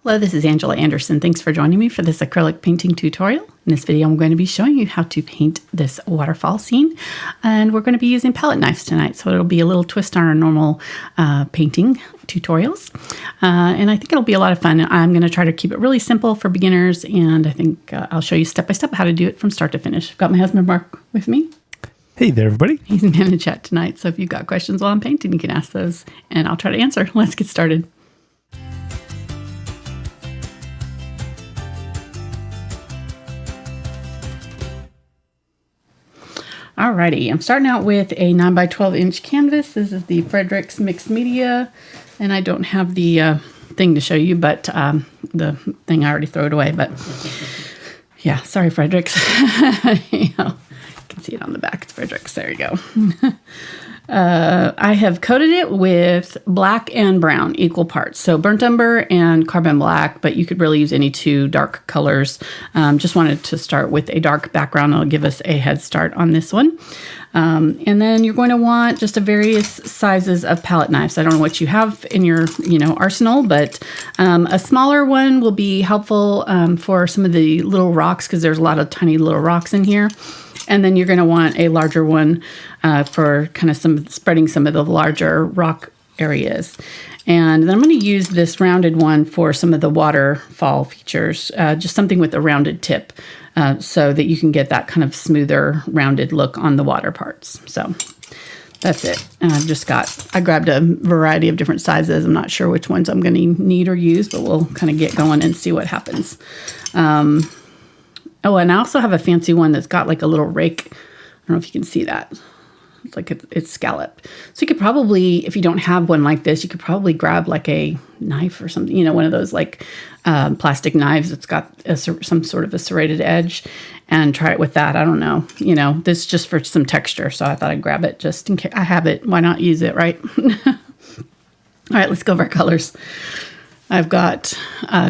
Hello, this is Angela Anderson. Thanks for joining me for this acrylic painting tutorial. In this video, I'm going to be showing you how to paint this waterfall scene. And we're going to be using palette knives tonight, so it'll be a little twist on our normal painting tutorials. And I think it'll be a lot of fun. I'm going to try to keep it really simple for beginners, and I think I'll show you step by step how to do it from start to finish. I've got my husband Mark with me. Hey there, everybody. He's in the chat tonight, so if you've got questions while I'm painting, you can ask those, and I'll try to answer. Let's get started. Alrighty, I'm starting out with a 9 by 12 inch canvas. This is the Fredrix mixed media, and I don't have the thing to show you, but the thing I already threw it away. But yeah, sorry, Fredrix. You know, you can see it on the back. It's Fredrix. There you go. I have coated it with black and brown equal parts. So burnt umber and carbon black, but you could really use any two dark colors. Just wanted to start with a dark background. It'll give us a head start on this one. And then you're going to want just a various sizes of palette knives. I don't know what you have in your, arsenal, but a smaller one will be helpful for some of the little rocks, because there's a lot of tiny little rocks in here. And then you're going to want a larger one for kind of spreading some of the larger rock areas. And then I'm going to use this rounded one for some of the waterfall features, just something with a rounded tip so that you can get that kind of smoother rounded look on the water parts. So that's it. And I grabbed a variety of different sizes. I'm not sure which ones I'm going to need or use, but we'll kind of get going and see what happens. Oh, and I also have a fancy one that's got like a little rake. I don't know if you can see that. It's like it's scalloped. So you could probably, if you don't have one like this, you could probably grab like a knife or something, one of those like plastic knives that's got some sort of a serrated edge, and try it with that. I don't know. This is just for some texture. So I thought I'd grab it just in case I have it. Why not use it, right? All right, let's go over our colors. I've got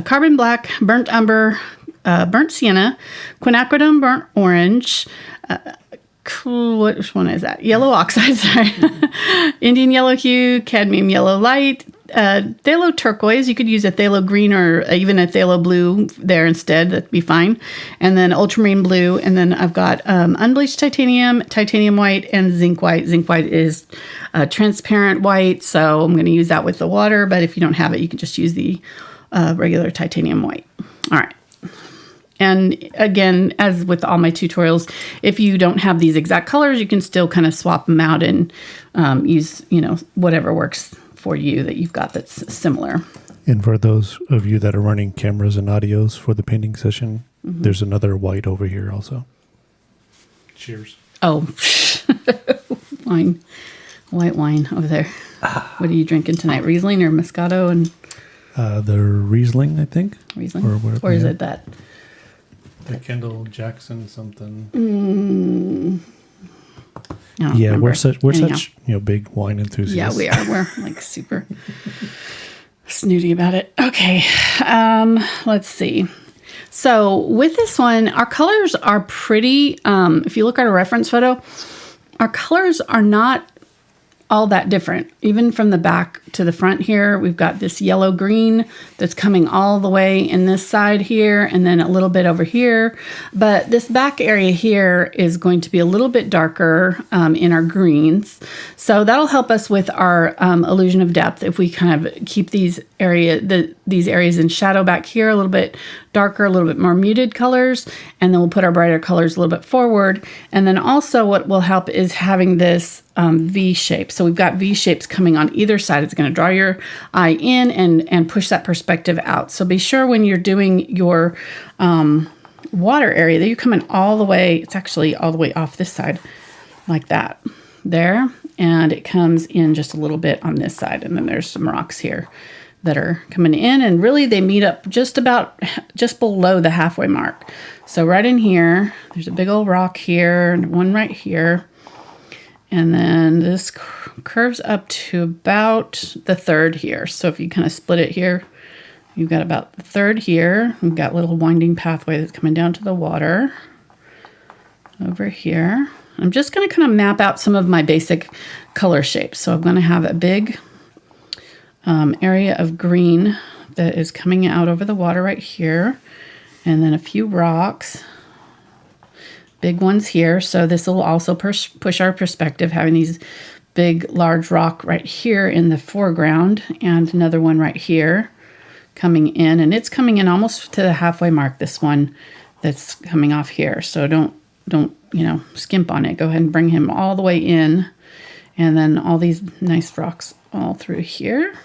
carbon black, burnt umber, burnt sienna, quinacridone burnt orange, which one is that? Yellow oxide, sorry. Indian yellow hue, cadmium yellow light, phthalo turquoise. You could use a phthalo green or even a phthalo blue there instead. That'd be fine. And then ultramarine blue. And then I've got unbleached titanium, titanium white, and zinc white. Zinc white is transparent white, so I'm going to use that with the water. But if you don't have it, you can just use the regular titanium white. All right. And again, as with all my tutorials, if you don't have these exact colors, you can still kind of swap them out and use, whatever works for you that you've got that's similar. And for those of you that are running cameras and audios for the painting session, there's another white over here also. Cheers. Oh, wine. White wine over there. What are you drinking tonight? Riesling or Moscato? And the Riesling, I think. Riesling? Or whatever. Or is it that? The Kendall Jackson something. Yeah, we're such big wine enthusiasts. Yeah, we are. We're like super snooty about it. Okay, let's see. So with this one, our colors are pretty. If you look at a reference photo, our colors are not all that different. Even from the back to the front here, we've got this yellow green that's coming all the way in this side here, and then a little bit over here. But this back area here is going to be a little bit darker in our greens. So that'll help us with our illusion of depth if we kind of keep these areas in shadow back here a little bit darker, a little bit more muted colors, and then we'll put our brighter colors a little bit forward. And then also what will help is having this V shape. So we've got V shapes coming on either side. It's going to draw your eye in and push that perspective out. So be sure when you're doing your water area that you're coming all the way, it's actually all the way off this side like that there. And it comes in just a little bit on this side. And then there's some rocks here that are coming in, and really they meet up just below the halfway mark. So right in here, there's a big old rock here and one right here. And then this curves up to about the third here. So if you kind of split it here, you've got about the third here. We've got a little winding pathway that's coming down to the water over here. I'm just going to kind of map out some of my basic color shapes. So I'm going to have a big area of green that is coming out over the water right here. And then a few rocks. Big ones here. So this will also push our perspective, having these big, large rock right here in the foreground and another one right here coming in. And it's coming in almost to the halfway mark, this one that's coming off here. So don't skimp on it. Go ahead and bring him all the way in. And then all these nice rocks all through here.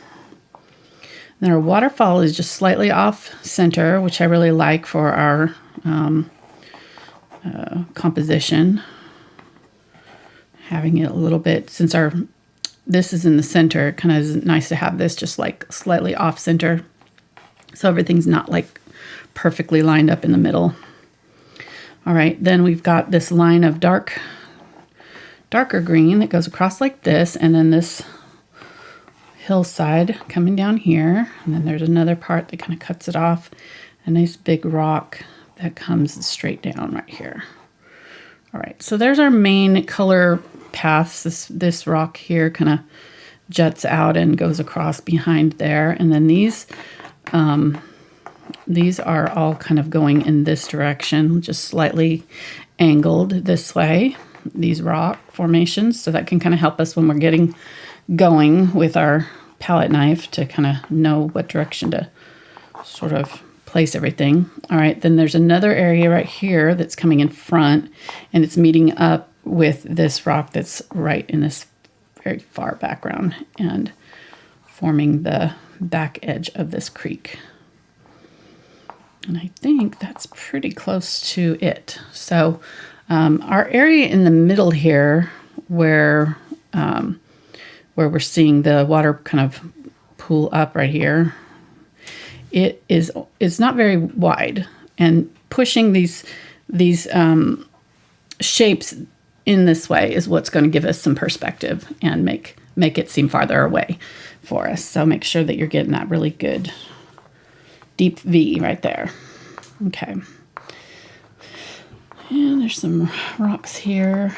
Then our waterfall is just slightly off center, which I really like for our composition. Having it a little bit, since this is in the center, it kind of is nice to have this just like slightly off center. So everything's not like perfectly lined up in the middle. All right, then we've got this line of darker green that goes across like this, and then this hillside coming down here, and then there's another part that kind of cuts it off, a nice big rock that comes straight down right here. All right, so there's our main color paths. This rock here kind of juts out and goes across behind there, and then these are all kind of going in this direction, just slightly angled this way, these rock formations, so that can kind of help us when we're getting going with our palette knife to kind of know what direction to sort of place everything. All right, then there's another area right here that's coming in front, and it's meeting up with this rock that's right in this very far background and forming the back edge of this creek. And I think that's pretty close to it. So our area in the middle here where we're seeing the water kind of pool up right here, it's not very wide, and pushing these shapes in this way is what's going to give us some perspective and make it seem farther away for us. So make sure that you're getting that really good deep V right there. Okay. And there's some rocks here.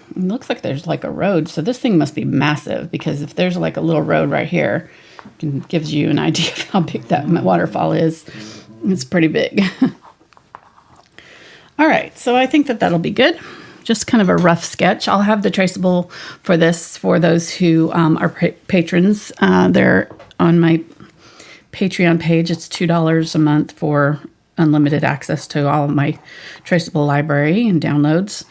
It looks like there's like a road, so this thing must be massive, because if there's like a little road right here, it gives you an idea of how big that waterfall is. It's pretty big. All right, so I think that'll be good. Just kind of a rough sketch. I'll have the traceable for this for those who are patrons. They're on my Patreon page. It's $2 a month for unlimited access to all of my traceable library and downloads.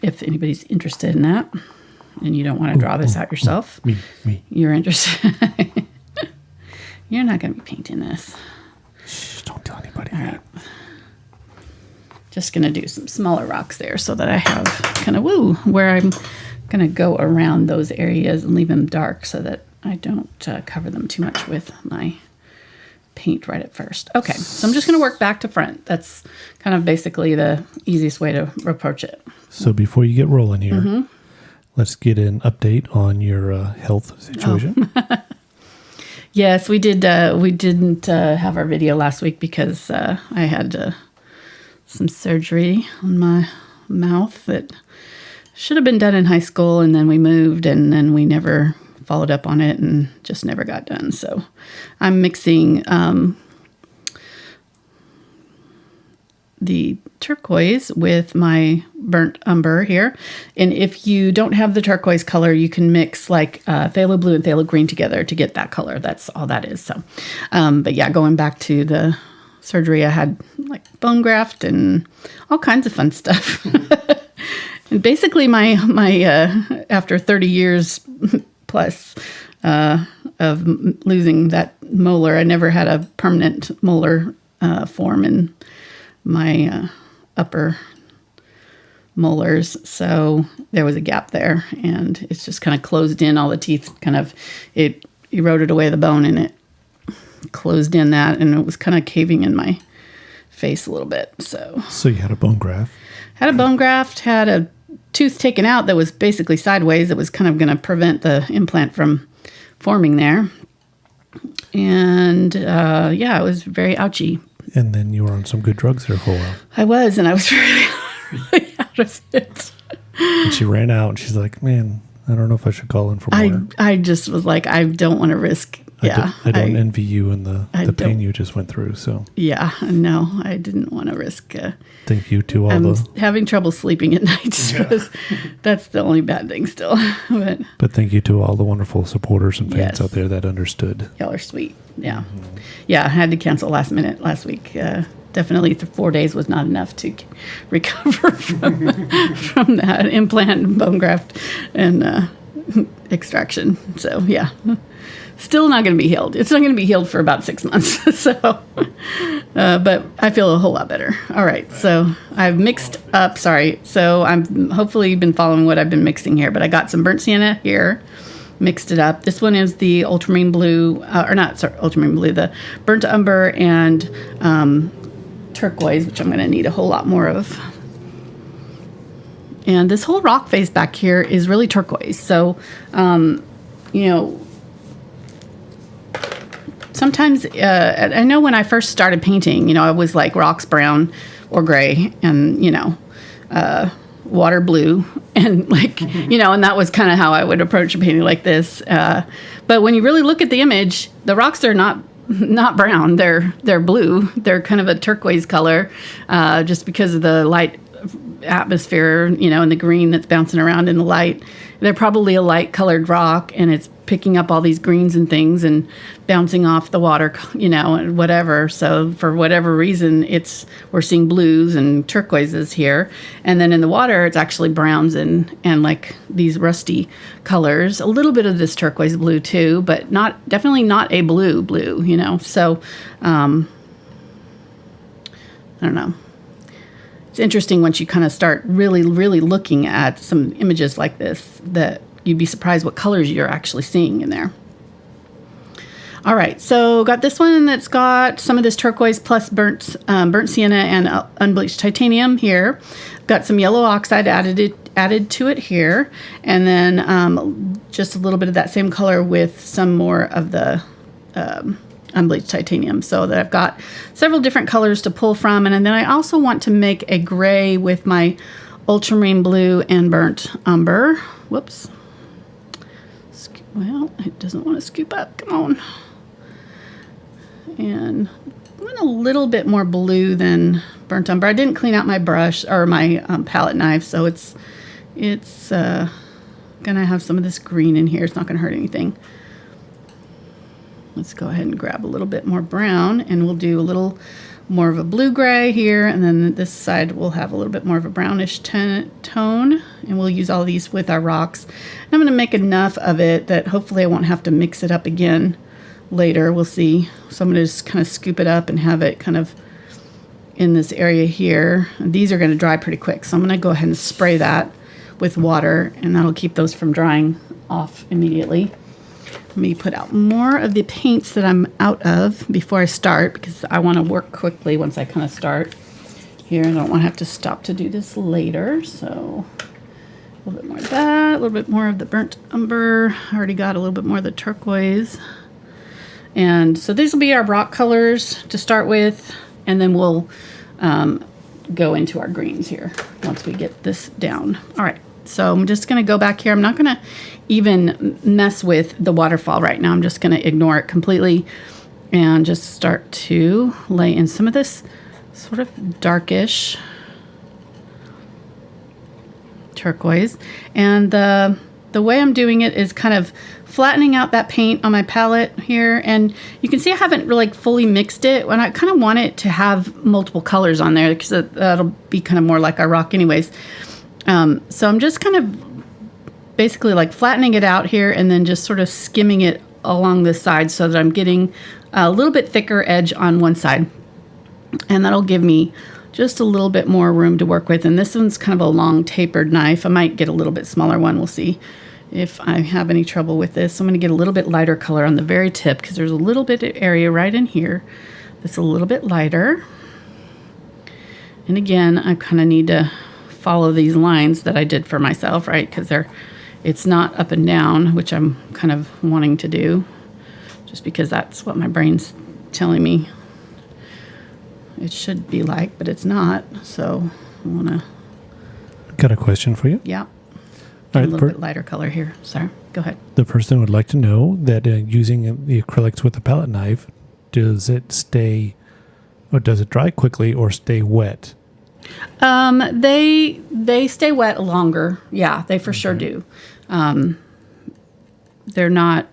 If anybody's interested in that and you don't want to draw this out yourself, me. You're interested. You're not going to be painting this. Shh, don't tell anybody. All right. Just going to do some smaller rocks there so that I have kind of where I'm going to go around those areas and leave them dark so that I don't cover them too much with my paint right at first. Okay, so I'm just going to work back to front. That's kind of basically the easiest way to approach it. So before you get rolling here, let's get an update on your health situation. Oh. Yes, we did. We didn't have our video last week because I had some surgery on my mouth that should have been done in high school, and then we moved, and then we never followed up on it and just never got done. So I'm mixing the turquoise with my burnt umber here. And if you don't have the turquoise color, you can mix like phthalo blue and phthalo green together to get that color. That's all that is. So, but yeah, going back to the surgery, I had like bone graft and all kinds of fun stuff. And basically my after 30 years plus of losing that molar, I never had a permanent molar form in my upper molars, so there was a gap there, and it's just kind of closed in. All the teeth it eroded away the bone, and it closed in that, and it was kind of caving in my face a little bit. So you had a bone graft? Had a bone graft, had a tooth taken out that was basically sideways. It was kind of going to prevent the implant from forming there. And it was very ouchy. And then you were on some good drugs there for a while. I was, and I was really, really out of it. And she ran out, and she's like, man, I don't know if I should call in for more. I just was like, I don't want to risk Yeah. I don't envy you and the pain don't- you just went through. So Yeah, no, I didn't want to risk. thank you to all I'm the. having trouble sleeping at night. So that's the only bad thing still. But thank you to all the wonderful supporters and fans Yes. out there that understood. Y'all are sweet. Yeah. Yeah, I had to cancel last minute last week. Definitely 4 days was not enough to recover from that implant and bone graft and extraction. So, yeah. Still not going to be healed. It's not going to be healed for about 6 months. So, but I feel a whole lot better. All right. So I've mixed up. Sorry. So I'm hopefully you've been following what I've been mixing here. But I got some burnt sienna here. Mixed it up. This one is the ultramarine blue, ultramarine blue, the burnt umber and turquoise, which I'm going to need a whole lot more of. And this whole rock face back here is really turquoise. So, sometimes I know when I first started painting, I was like rocks brown or gray and, water blue and and that was kind of how I would approach a painting like this. But when you really look at the image, the rocks are not brown. They're blue. They're kind of a turquoise color, just because of the light atmosphere, and the green that's bouncing around in the light. They're probably a light colored rock and it's picking up all these greens and things and bouncing off the water, and whatever. So for whatever reason, we're seeing blues and turquoises here. And then in the water, it's actually browns and like these rusty colors, a little bit of this turquoise blue too, but definitely not a blue, So, I don't know. It's interesting once you kind of start really, really looking at some images like this that you'd be surprised what colors you're actually seeing in there. All right, so got this one that's got some of this turquoise plus burnt sienna and unbleached titanium here. Got some yellow oxide added to it here, and then just a little bit of that same color with some more of the unbleached titanium, so that I've got several different colors to pull from. And then I also want to make a gray with my ultramarine blue and burnt umber. Whoops. Well, it doesn't want to scoop up. Come on. And I want a little bit more blue than burnt umber. I didn't clean out my brush or my palette knife, so it's gonna have some of this green in here. It's not gonna hurt anything. Let's go ahead and grab a little bit more brown, and we'll do a little more of a blue-gray here, and then this side we'll have a little bit more of a brownish tone, and we'll use all these with our rocks. And I'm going to make enough of it that hopefully I won't have to mix it up again later. We'll see. So I'm going to just kind of scoop it up and have it kind of in this area here. And these are going to dry pretty quick, so I'm going to go ahead and spray that with water, and that'll keep those from drying off immediately. Let me put out more of the paints that I'm out of before I start, because I want to work quickly once I kind of start here. I don't want to have to stop to do this later. So a little bit more of that, a little bit more of the burnt umber. I already got a little bit more of the turquoise. And so these will be our rock colors to start with, and then we'll go into our greens here once we get this down. All right. So I'm just going to go back here. I'm not going to even mess with the waterfall right now. I'm just going to ignore it completely and just start to lay in some of this sort of darkish turquoise. And the way I'm doing it is kind of flattening out that paint on my palette here. And you can see I haven't really fully mixed it. And I kind of want it to have multiple colors on there because that'll be kind of more like our rock anyways. So I'm just kind of basically like flattening it out here and then just sort of skimming it along the side so that I'm getting a little bit thicker edge on one side. And that'll give me just a little bit more room to work with. And this one's kind of a long tapered knife. I might get a little bit smaller one. We'll see if I have any trouble with this. I'm going to get a little bit lighter color on the very tip because there's a little bit of area right in here that's a little bit lighter. And again, I kind of need to follow these lines that I did for myself, right? Because it's not up and down, which I'm kind of wanting to do just because that's what my brain's telling me it should be like, but it's not. So I want to... Got a question for you. Yeah. All right, a little bit lighter color here. Sorry. Go ahead. The person would like to know that using the acrylics with a palette knife, does it stay, or does it dry quickly or stay wet? They stay wet longer. Yeah, they for sure do. They're not.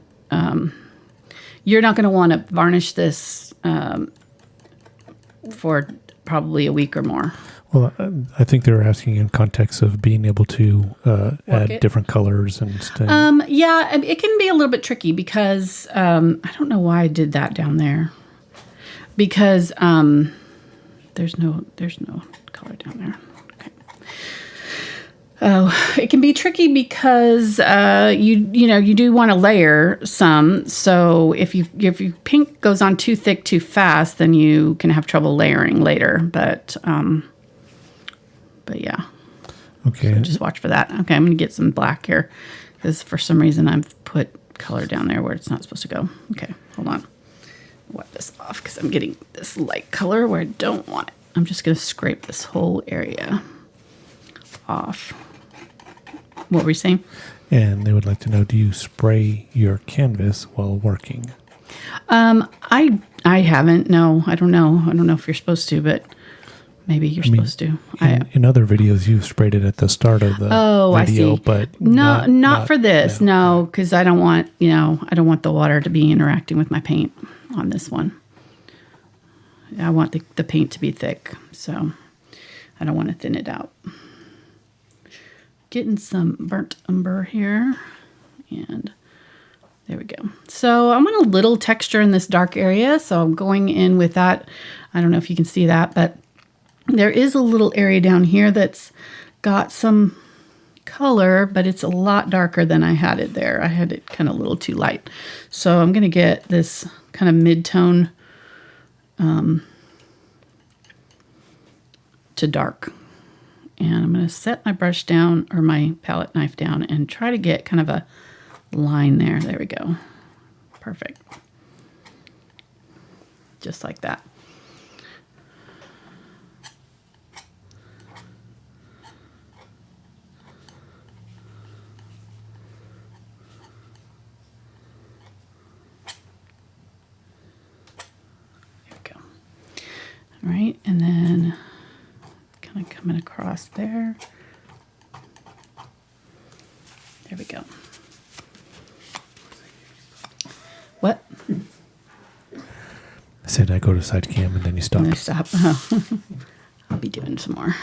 You're not going to want to varnish this for probably a week or more. Well, I think they're asking in context of being able to add it? different colors and stuff. Yeah, it can be a little bit tricky because I don't know why I did that down there. Because there's no color down there. Okay. Oh, it can be tricky because you do want to layer some. So if your pink goes on too thick too fast, then you can have trouble layering later. But yeah. Okay. So just watch for that. Okay, I'm going to get some black here because for some reason I've put color down there where it's not supposed to go. Okay, hold on. Wipe this off because I'm getting this light color where I don't want it. I'm just going to scrape this whole area off. What were you saying? And they would like to know, do you spray your canvas while working? I haven't. No, I don't know. I don't know if you're supposed to, but maybe you're supposed to. In other videos, you've sprayed it at the start of the video, I see. But not for this. No, because I don't want I don't want the water to be interacting with my paint on this one. I want the paint to be thick, so I don't want to thin it out. Getting some burnt umber here, and there we go. So I want a little texture in this dark area, so I'm going in with that. I don't know if you can see that, but there is a little area down here that's got some color, but it's a lot darker than I had it there. I had it kind of a little too light. So I'm going to get this kind of mid-tone to dark. And I'm going to set my brush down, or my palette knife down, and try to get kind of a line there. There we go. Perfect. Just like that. There we go. All right, and then kind of coming across there. There we go. What? I said I go to side cam and then you stop. And I stop. Oh. I'll be doing some more.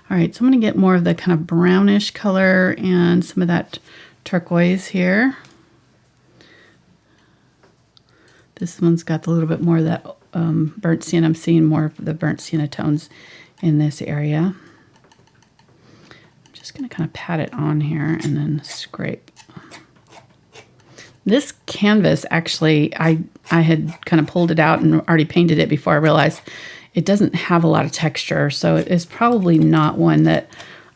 All right, so I'm going to get more of the kind of brownish color and some of that turquoise here. This one's got a little bit more of that burnt sienna. I'm seeing more of the burnt sienna tones in this area. I'm just going to kind of pat it on here and then scrape. This canvas, actually, I had kind of pulled it out and already painted it before I realized it doesn't have a lot of texture. So it is probably not one that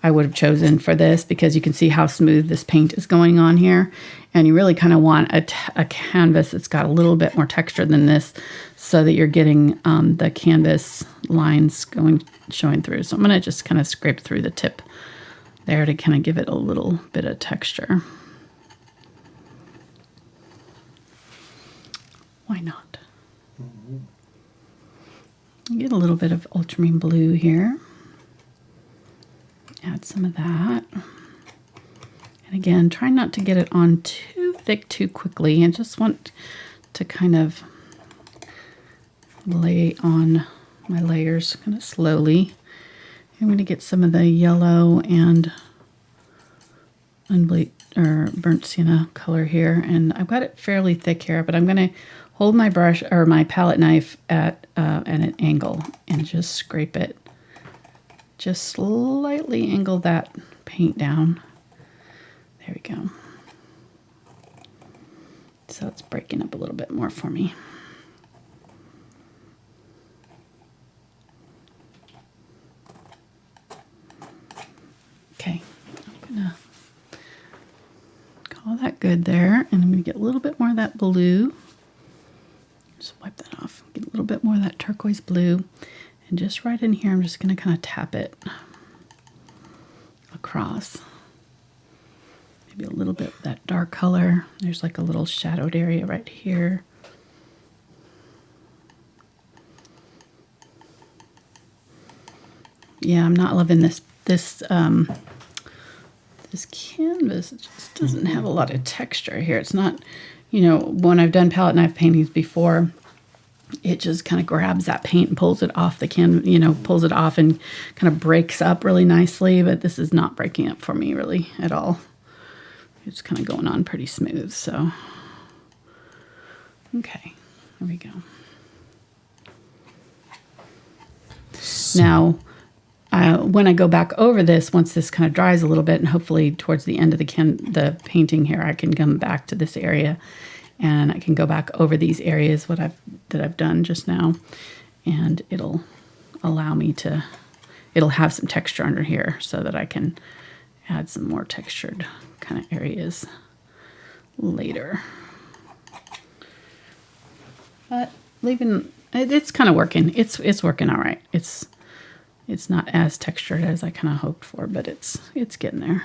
I would have chosen for this, because you can see how smooth this paint is going on here. And you really kind of want a canvas that's got a little bit more texture than this, so that you're getting the canvas lines showing through. So I'm going to just kind of scrape through the tip there to kind of give it a little bit of texture. Why not? Get a little bit of ultramarine blue here. Add some of that. And again, try not to get it on too thick too quickly, and just want to kind of lay on my layers kind of slowly. I'm going to get some of the yellow and unbleached or burnt sienna color here, and I've got it fairly thick here, but I'm going to hold my brush or my palette knife at an angle and just scrape it. Just slightly angle that paint down. There we go. So it's breaking up a little bit more for me. Okay, I'm gonna call that good there, and I'm gonna get a little bit more of that blue. Just wipe that off. Get a little bit more of that turquoise blue. And just right in here, I'm just going to kind of tap it across. Maybe a little bit of that dark color. There's like a little shadowed area right here. Yeah, I'm not loving this canvas. It just doesn't have a lot of texture here. It's not, you know, when I've done palette knife paintings before, it just kind of grabs that paint and pulls it off the canvas, you know, pulls it off and kind of breaks up really nicely. But this is not breaking up for me really at all. It's kind of going on pretty smooth. So, okay, there we go. Now, when I go back over this, once this kind of dries a little bit, and hopefully towards the end of the painting here, I can come back to this area, and I can go back over these areas that I've done just now, and it'll allow me to. It'll have some texture under here, so that I can add some more textured kind of areas later. But leaving it's kind of working. It's working all right. It's not as textured as I kind of hoped for, but it's getting there.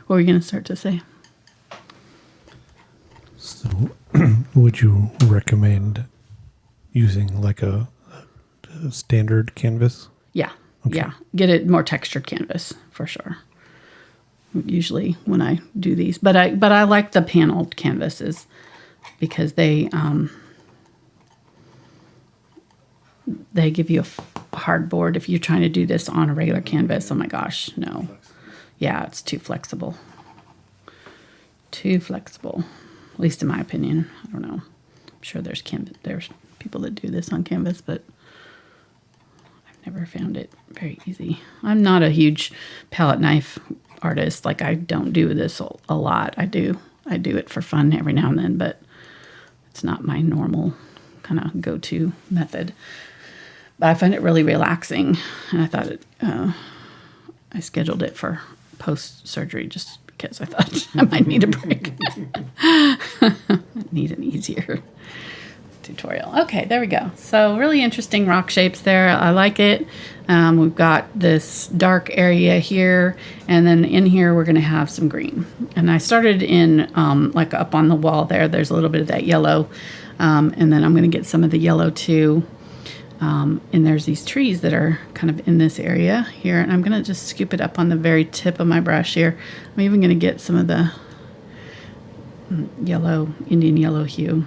What were you going to start to say? So, would you recommend using like a standard canvas? Yeah, Okay. yeah. Get a more textured canvas for sure. Usually when I do these, but I like the paneled canvases because they give you a hardboard. If you're trying to do this on a regular canvas, oh my gosh, no. Yeah, it's too flexible. Too flexible, at least in my opinion. I don't know. I'm sure there's people that do this on canvas, but I've never found it very easy. I'm not a huge palette knife artist. Like, I don't do this a lot. I do it for fun every now and then, but it's not my normal kind of go-to method. But I find it really relaxing, and I thought I scheduled it for post-surgery just because I thought I might need a break. Need an easier tutorial. Okay, there we go. So really interesting rock shapes there. I like it. We've got this dark area here, and then in here we're going to have some green. And I started in like up on the wall there. There's a little bit of that yellow, and then I'm going to get some of the yellow too. And there's these trees that are kind of in this area here, and I'm going to just scoop it up on the very tip of my brush here. I'm even going to get some of the yellow, Indian yellow hue,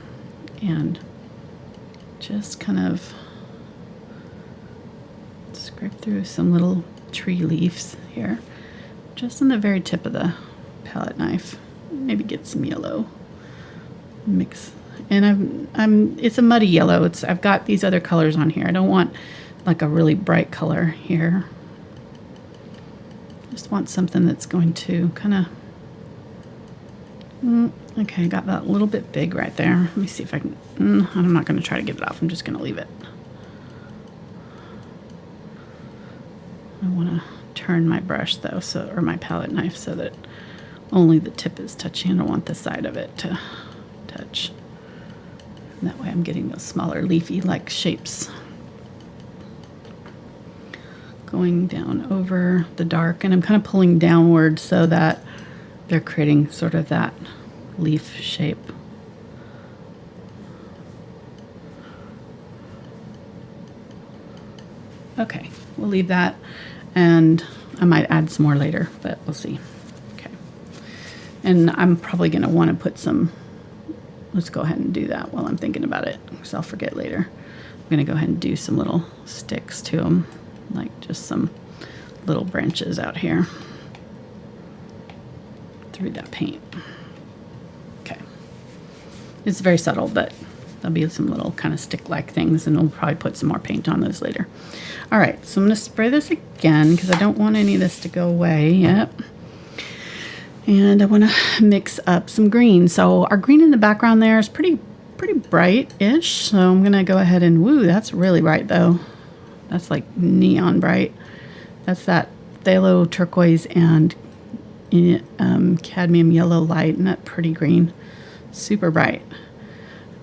and just kind of scrape through some little tree leaves here, just on the very tip of the palette knife. Maybe get some yellow mix. And it's a muddy yellow. I've got these other colors on here. I don't want like a really bright color here. Just want something that's going to kind of, okay, I got that a little bit big right there. Let me see if I can, I'm not going to try to get it off. I'm just going to leave it. I want to turn my brush though, or my palette knife, so that only the tip is touching. I don't want the side of it to touch. And that way I'm getting those smaller leafy-like shapes. Going down over the dark, and I'm kind of pulling downward so that they're creating sort of that leaf shape. Okay, we'll leave that, and I might add some more later, but we'll see. Okay, and I'm probably going to want to put some. Let's go ahead and do that while I'm thinking about it, because I'll forget later. I'm going to go ahead and do some little sticks to them, like just some little branches out here through that paint. Okay. It's very subtle, but there'll be some little kind of stick-like things, and we'll probably put some more paint on those later. All right, so I'm going to spray this again because I don't want any of this to go away yet. And I want to mix up some green. So our green in the background there is pretty bright-ish. So I'm going to go ahead and, woo, that's really bright though. That's like neon bright. That's that phthalo turquoise and cadmium yellow light, and that pretty green. Super bright.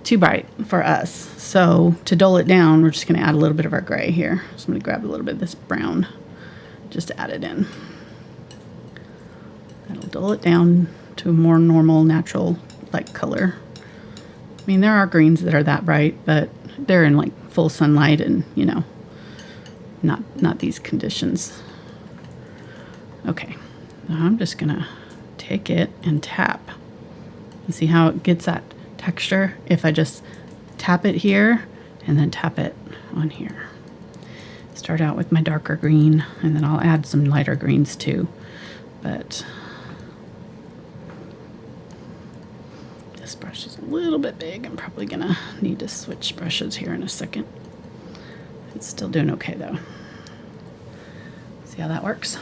Too bright for us. So to dull it down, we're just going to add a little bit of our gray here. So I'm going to grab a little bit of this brown just to add it in. That'll dull it down to a more normal, natural like color. I mean, there are greens that are that bright, but they're in like full sunlight and, you know, not these conditions. Okay, now I'm just gonna take it and tap. You see how it gets that texture? If I just tap it here and then tap it on here. Start out with my darker green, and then I'll add some lighter greens too. But this brush is a little bit big. I'm probably gonna need to switch brushes here in a second. It's still doing okay though. See how that works?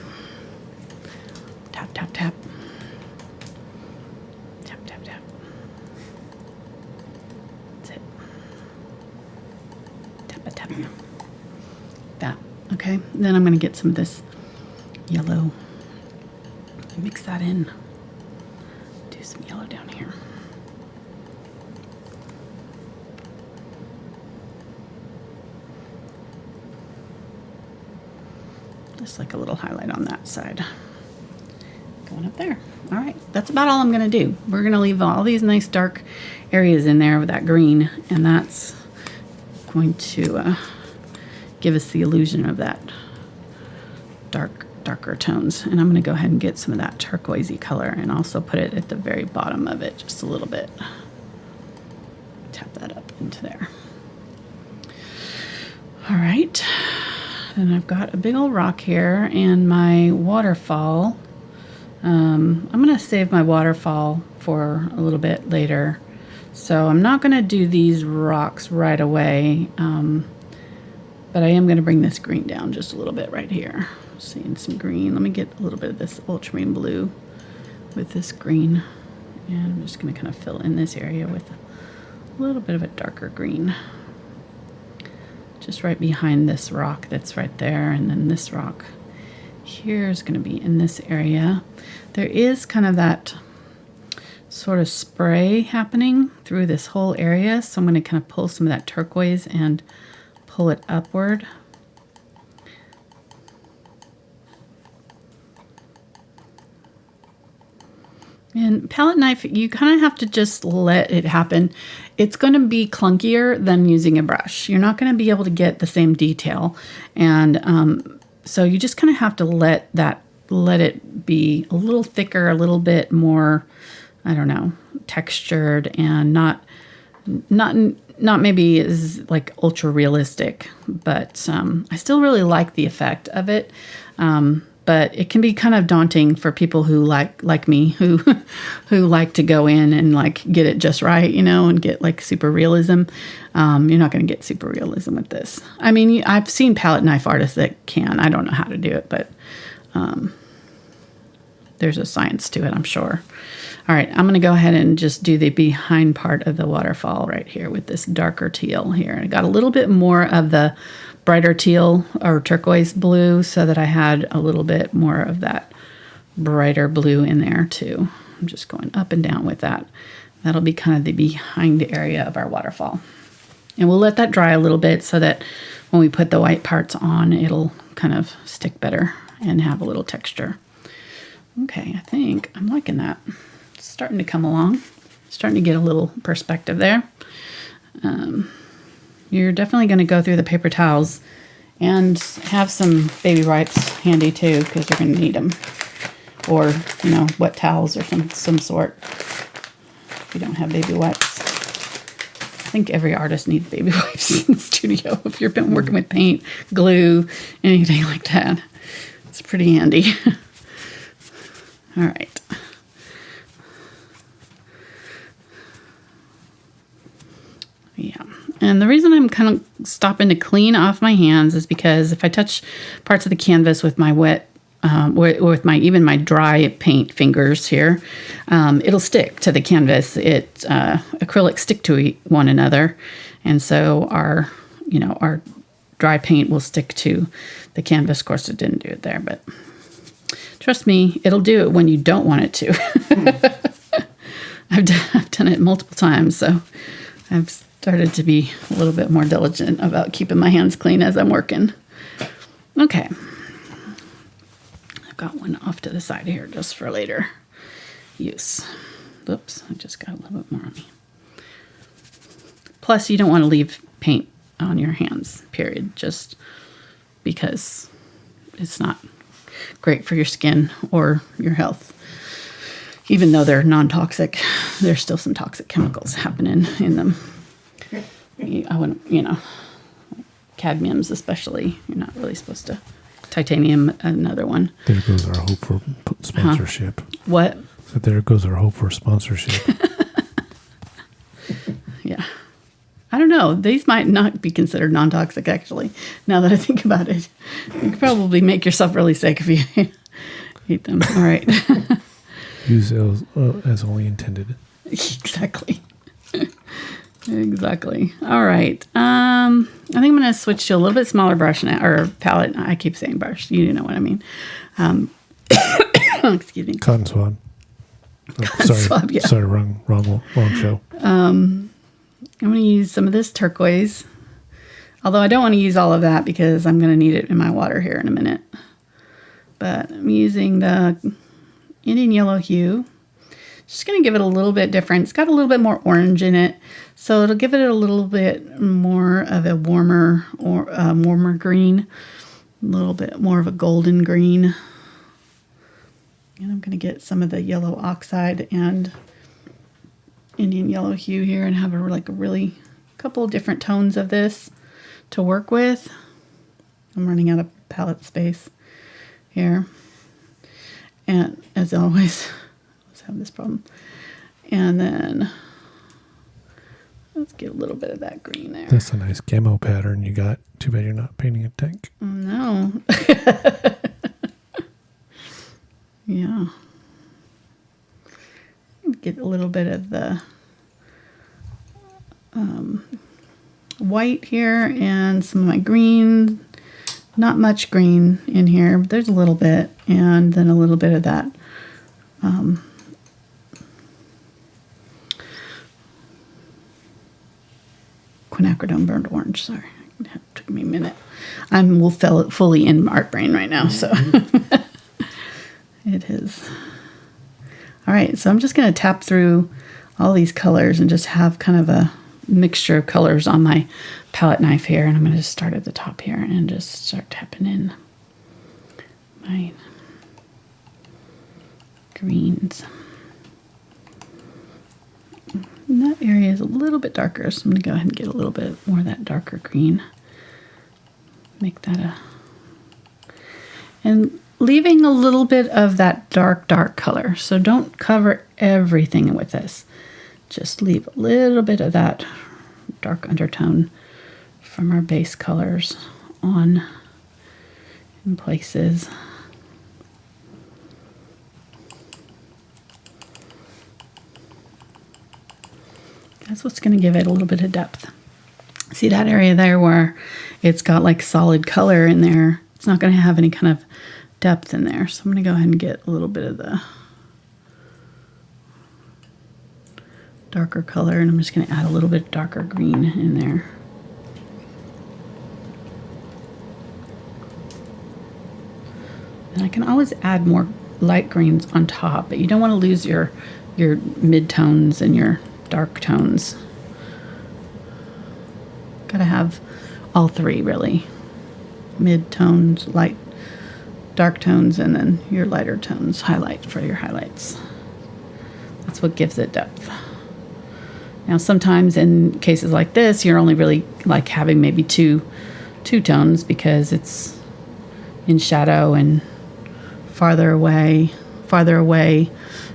Tap, tap, tap. Tap, tap, tap. That's it. Tap, tap. That. Okay, then I'm gonna get some of this yellow. Mix that in. Do some yellow down here. Just like a little highlight on that side. Going up there. All right, that's about all I'm gonna do. We're gonna leave all these nice dark areas in there with that green, and that's going to give us the illusion of that darker tones. And I'm going to go ahead and get some of that turquoisey color and also put it at the very bottom of it just a little bit. Tap that up into there. All right, and I've got a big old rock here and my waterfall. I'm going to save my waterfall for a little bit later, so I'm not going to do these rocks right away, but I am going to bring this green down just a little bit right here. Seeing some green. Let me get a little bit of this ultramarine blue with this green, and I'm just going to kind of fill in this area with a little bit of a darker green, just right behind this rock that's right there. And then this rock here is going to be in this area. There is kind of that sort of spray happening through this whole area, so I'm going to kind of pull some of that turquoise and pull it upward. And palette knife, you kind of have to just let it happen. It's going to be clunkier than using a brush. You're not going to be able to get the same detail. And so you just kind of have to let it be a little thicker, a little bit more, I don't know, textured, and not maybe as like ultra realistic, but I still really like the effect of it. But it can be kind of daunting for people who like me, who like to go in and like get it just right, you know, and get like super realism. You're not going to get super realism with this. I mean, I've seen palette knife artists that can. I don't know how to do it, but there's a science to it, I'm sure. All right, I'm going to go ahead and just do the behind part of the waterfall right here with this darker teal here. I got a little bit more of the brighter teal or turquoise blue so that I had a little bit more of that brighter blue in there too. I'm just going up and down with that. That'll be kind of the behind area of our waterfall. And we'll let that dry a little bit so that when we put the white parts on, it'll kind of stick better and have a little texture. Okay, I think I'm liking that. It's starting to come along. Starting to get a little perspective there. You're definitely going to go through the paper towels and have some baby wipes handy too, because you're going to need them. Or, you know, wet towels or some sort if you don't have baby wipes. I think every artist needs baby wipes in the studio if you've been working with paint, glue, anything like that. It's pretty handy. All right. Yeah. And the reason I'm kind of stopping to clean off my hands is because if I touch parts of the canvas with my wet, with my dry paint fingers here, it'll stick to the canvas. Acrylics stick to one another, and so our dry paint will stick to the canvas. Of course, it didn't do it there, but trust me, it'll do it when you don't want it to. I've done it multiple times, so I've started to be a little bit more diligent about keeping my hands clean as I'm working. Okay. I've got one off to the side here just for later. use. Oops, I just got a little bit more on me. Plus, you don't want to leave paint on your hands, period, just because it's not great for your skin or your health. Even though they're non-toxic, there's still some toxic chemicals happening in them. I wouldn't, cadmiums especially, you're not really supposed to. Titanium, another one. There goes our hope for sponsorship. What? So there goes our hope for sponsorship. Yeah. I don't know. These might not be considered non-toxic, actually, now that I think about it. You could probably make yourself really sick if you eat them. All right. Use as only intended. Exactly. Exactly. All right. I think I'm going to switch to a little bit smaller brush now, or palette. I keep saying brush. You know what I mean. Excuse me. Cotton swab. Oh, Cotton sorry, swab, yeah. Sorry, wrong show. I'm going to use some of this turquoise. Although I don't want to use all of that because I'm going to need it in my water here in a minute. But I'm using the Indian Yellow Hue. Just going to give it a little bit different. It's got a little bit more orange in it, so it'll give it a little bit more of a warmer green, a little bit more of a golden green. And I'm going to get some of the yellow oxide and Indian Yellow Hue here and have a really couple of different tones of this to work with. I'm running out of palette space here. And as always, let's have this problem. And then let's get a little bit of that green there. That's a nice camo pattern you got. Too bad you're not painting a tank. No. Yeah. Get a little bit of the white here and some of my green. Not much green in here, but there's a little bit. And then a little bit of that Quinacridone burnt orange. Sorry, it took me a minute. I'm fully in art brain right now, so it is. All right, so I'm just going to tap through all these colors and just have kind of a mixture of colors on my palette knife here. And I'm going to just start at the top here and just start tapping in my greens. And that area is a little bit darker, so I'm going to go ahead and get a little bit more of that darker green. Make that and leaving a little bit of that dark color. So don't cover everything with this. Just leave a little bit of that dark undertone from our base colors on in places. That's what's going to give it a little bit of depth. See that area there where it's got like solid color in there? It's not going to have any kind of depth in there. So I'm going to go ahead and get a little bit of the darker color, and I'm just going to add a little bit darker green in there. And I can always add more light greens on top, but you don't want to lose your mid-tones and your dark tones. Gotta have all three, really. Mid-tones, light, dark tones, and then your lighter tones highlight for your highlights. That's what gives it depth. Now, sometimes in cases like this, you're only really like having maybe two tones because it's in shadow and farther away,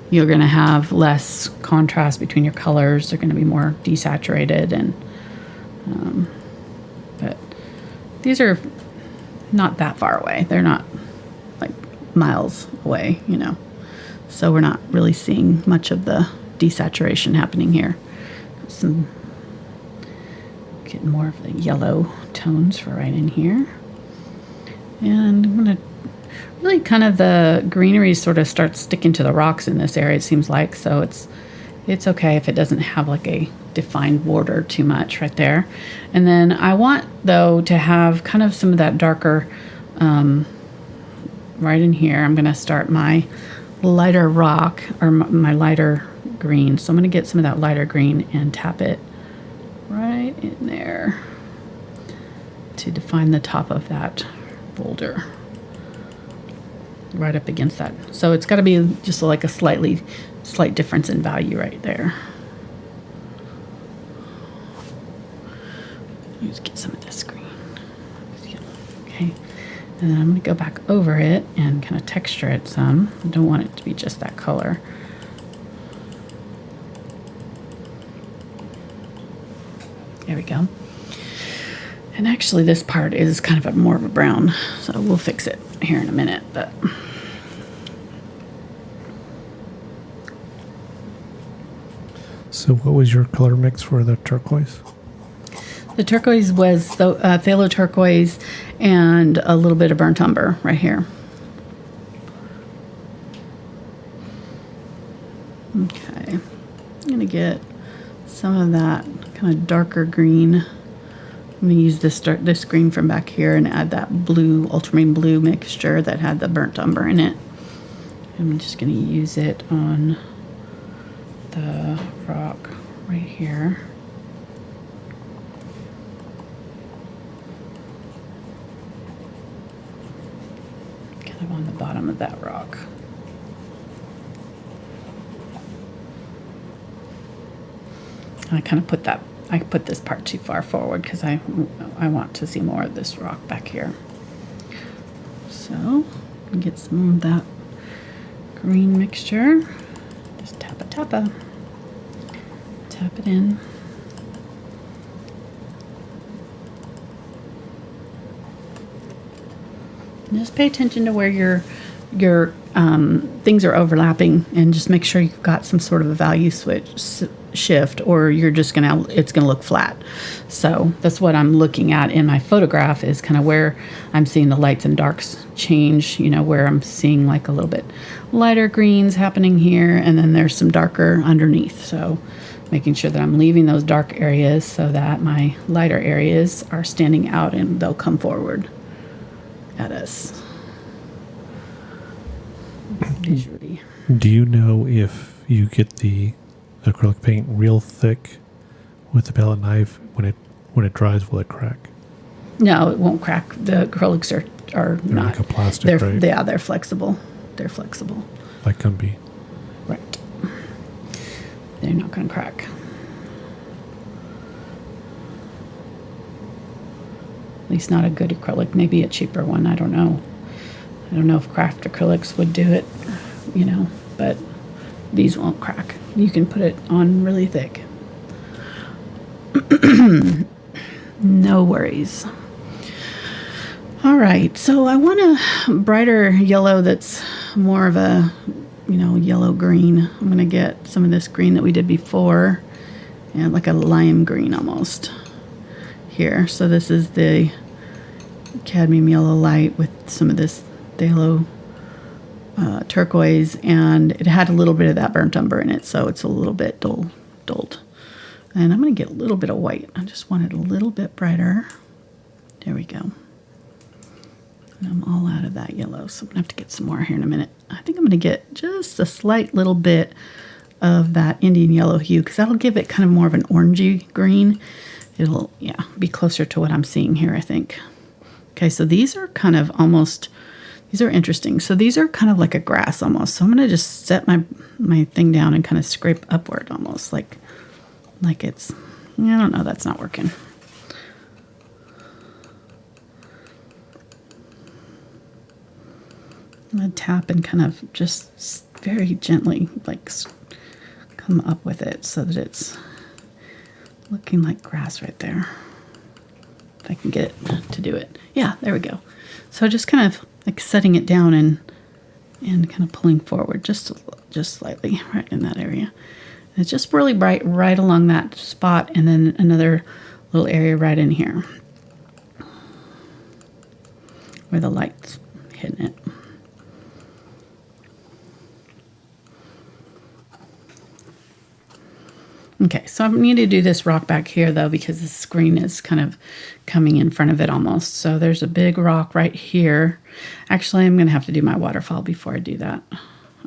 you're going to have less contrast between your colors. They're going to be more desaturated, and but these are not that far away. They're not like miles away, you know. So we're not really seeing much of the desaturation happening here. Getting more of the yellow tones for right in here. And I'm going to really kind of the greenery sort of starts sticking to the rocks in this area, it seems like. So it's okay if it doesn't have like a defined border too much right there. And then I want, though, to have kind of some of that darker right in here. I'm going to start my lighter rock, or my lighter green. So I'm going to get some of that lighter green and tap it right in there to define the top of that boulder. Right up against that. So it's got to be just like a slight difference in value right there. Let's get some of this green. Okay. And then I'm going to go back over it and kind of texture it some. I don't want it to be just that color. There we go. And actually this part is kind of more of a brown, so we'll fix it here in a minute. But so what was your color mix for the turquoise? the turquoise was the phthalo turquoise and a little bit of burnt umber right here. Okay, I'm gonna get some of that kind of darker green. I'm gonna use this green from back here and add that blue, ultramarine blue mixture that had the burnt umber in it. I'm just gonna use it on the rock right here. Kind of on the bottom of that rock. I kind of put this part too far forward because I want to see more of this rock back here. So get some of that green mixture. Just tap it in. And just pay attention to where your things are overlapping, and just make sure you've got some sort of a value shift, or it's gonna look flat. So that's what I'm looking at in my photograph, is kind of where I'm seeing the lights and darks change, where I'm seeing like a little bit lighter greens happening here, and then there's some darker underneath. So making sure that I'm leaving those dark areas so that my lighter areas are standing out and they'll come forward at us visually. Do you know if you get the acrylic paint real thick with the palette knife, when it dries, will it crack? No, it won't crack. The acrylics are They're not. like a plastic, right? Yeah, they're flexible. They're flexible. Like Gumby. Right. They're not going to crack. At least not a good acrylic. Maybe a cheaper one. I don't know. I don't know if craft acrylics would do it, but these won't crack. You can put it on really thick. No worries. All right, so I want a brighter yellow that's more of a, yellow green. I'm gonna get some of this green that we did before, and like a lime green almost here. So this is the cadmium yellow light with some of this phthalo turquoise, and it had a little bit of that burnt umber in it, so it's a little bit dulled. And I'm going to get a little bit of white. I just want it a little bit brighter. There we go. And I'm all out of that yellow, so I'm going to have to get some more here in a minute. I think I'm going to get just a slight little bit of that Indian yellow hue, because that'll give it kind of more of an orangey green. It'll, be closer to what I'm seeing here, I think. Okay, so these are kind of almost... These are interesting. So these are kind of like a grass almost. So I'm going to just set my thing down and kind of scrape upward almost like it's, I don't know, that's not working. I'm going to tap and kind of just very gently come up with it so that it's looking like grass right there. If I can get it to do it. Yeah, there we go. So just kind of like setting it down and kind of pulling forward just slightly right in that area. And it's just really bright right along that spot, and then another little area right in here where the light's hitting it. Okay, so I need to do this rock back here, though, because the screen is kind of coming in front of it almost. So there's a big rock right here. Actually, I'm going to have to do my waterfall before I do that.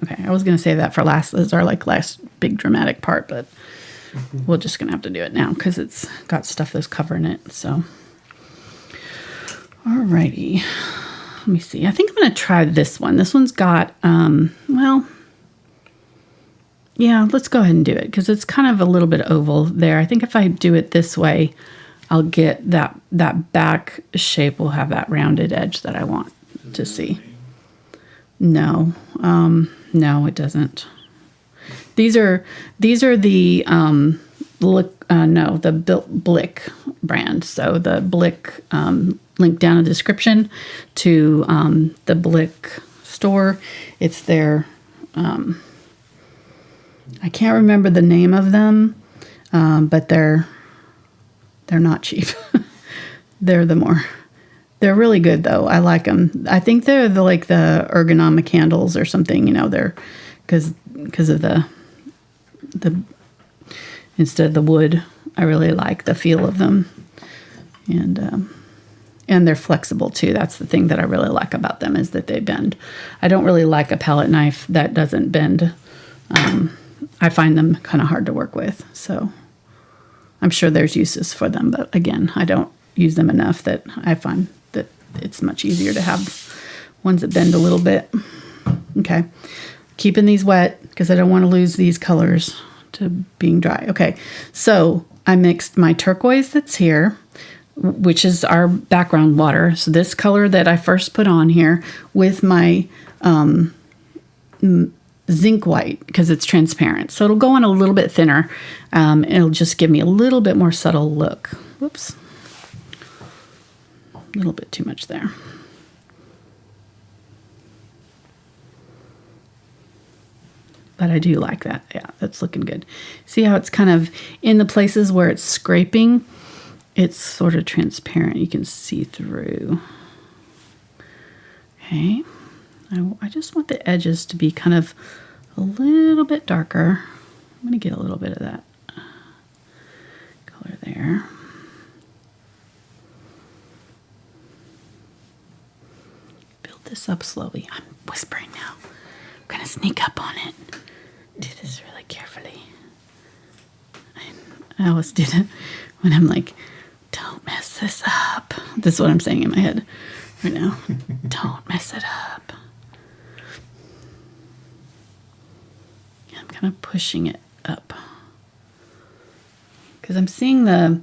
Okay, I was going to say that for last. This is our like last big dramatic part, but we're just going to have to do it now because it's got stuff that's covering it. So, alrighty. Let me see. I think I'm going to try this one. This one's got, well, yeah, let's go ahead and do it because it's kind of a little bit oval there. I think if I do it this way, I'll get that back shape will have that rounded edge that I want to see. No, no, it doesn't. These are the the Blick brand. So the Blick link down in the description to the Blick store. It's their I can't remember the name of them, but they're not cheap. They're really good though. I like them. I think they're like the ergonomic handles or something. You know, they're because of the instead of the wood. I really like the feel of them, and they're flexible too. That's the thing that I really like about them is that they bend. I don't really like a palette knife that doesn't bend. I find them kind of hard to work with. So I'm sure there's uses for them, but again, I don't use them enough that I find that it's much easier to have ones that bend a little bit. Okay. Keeping these wet because I don't want to lose these colors to being dry. Okay. So I mixed my turquoise that's here, which is our background water. So this color that I first put on here with my Zinc White because it's transparent. So it'll go on a little bit thinner. It'll just give me a little bit more subtle look. Whoops. A little bit too much there. But I do like that. Yeah, that's looking good. See how it's kind of in the places where it's scraping, it's sort of transparent. You can see through. Okay. I just want the edges to be kind of a little bit darker. I'm going to get a little bit of that color there. Build this up slowly. I'm whispering now. I'm going to sneak up on it. Do this really carefully. I always do that when I'm like, don't mess this up. This is what I'm saying in my head right now. Don't mess it up. I'm kind of pushing it up because I'm seeing the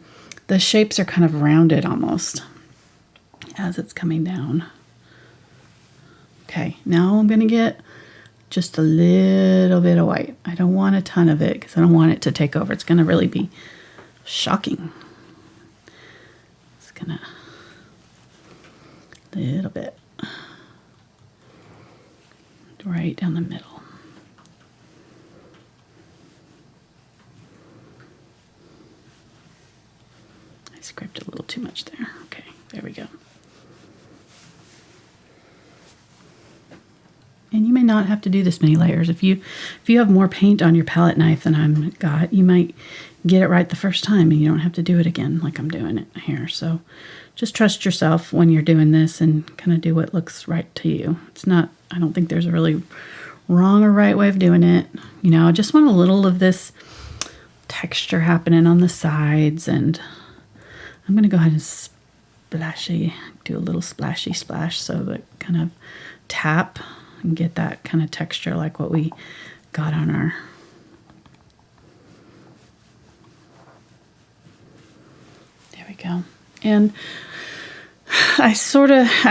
shapes are kind of rounded almost as it's coming down. Okay, now I'm going to get just a little bit of white. I don't want a ton of it because I don't want it to take over. It's going to really be shocking. It's going to a little bit right down the middle. I scraped a little too much there. Okay, there we go. And you may not have to do this many layers. If you have more paint on your palette knife than I've got, you might get it right the first time and you don't have to do it again like I'm doing it here. So just trust yourself when you're doing this and kind of do what looks right to you. It's not, I don't think there's a really wrong or right way of doing it. You know, I just want a little of this texture happening on the sides, and I'm going to go ahead and do a little splashy splash so that kind of tap and get that kind of texture like what we got on our there we go. And I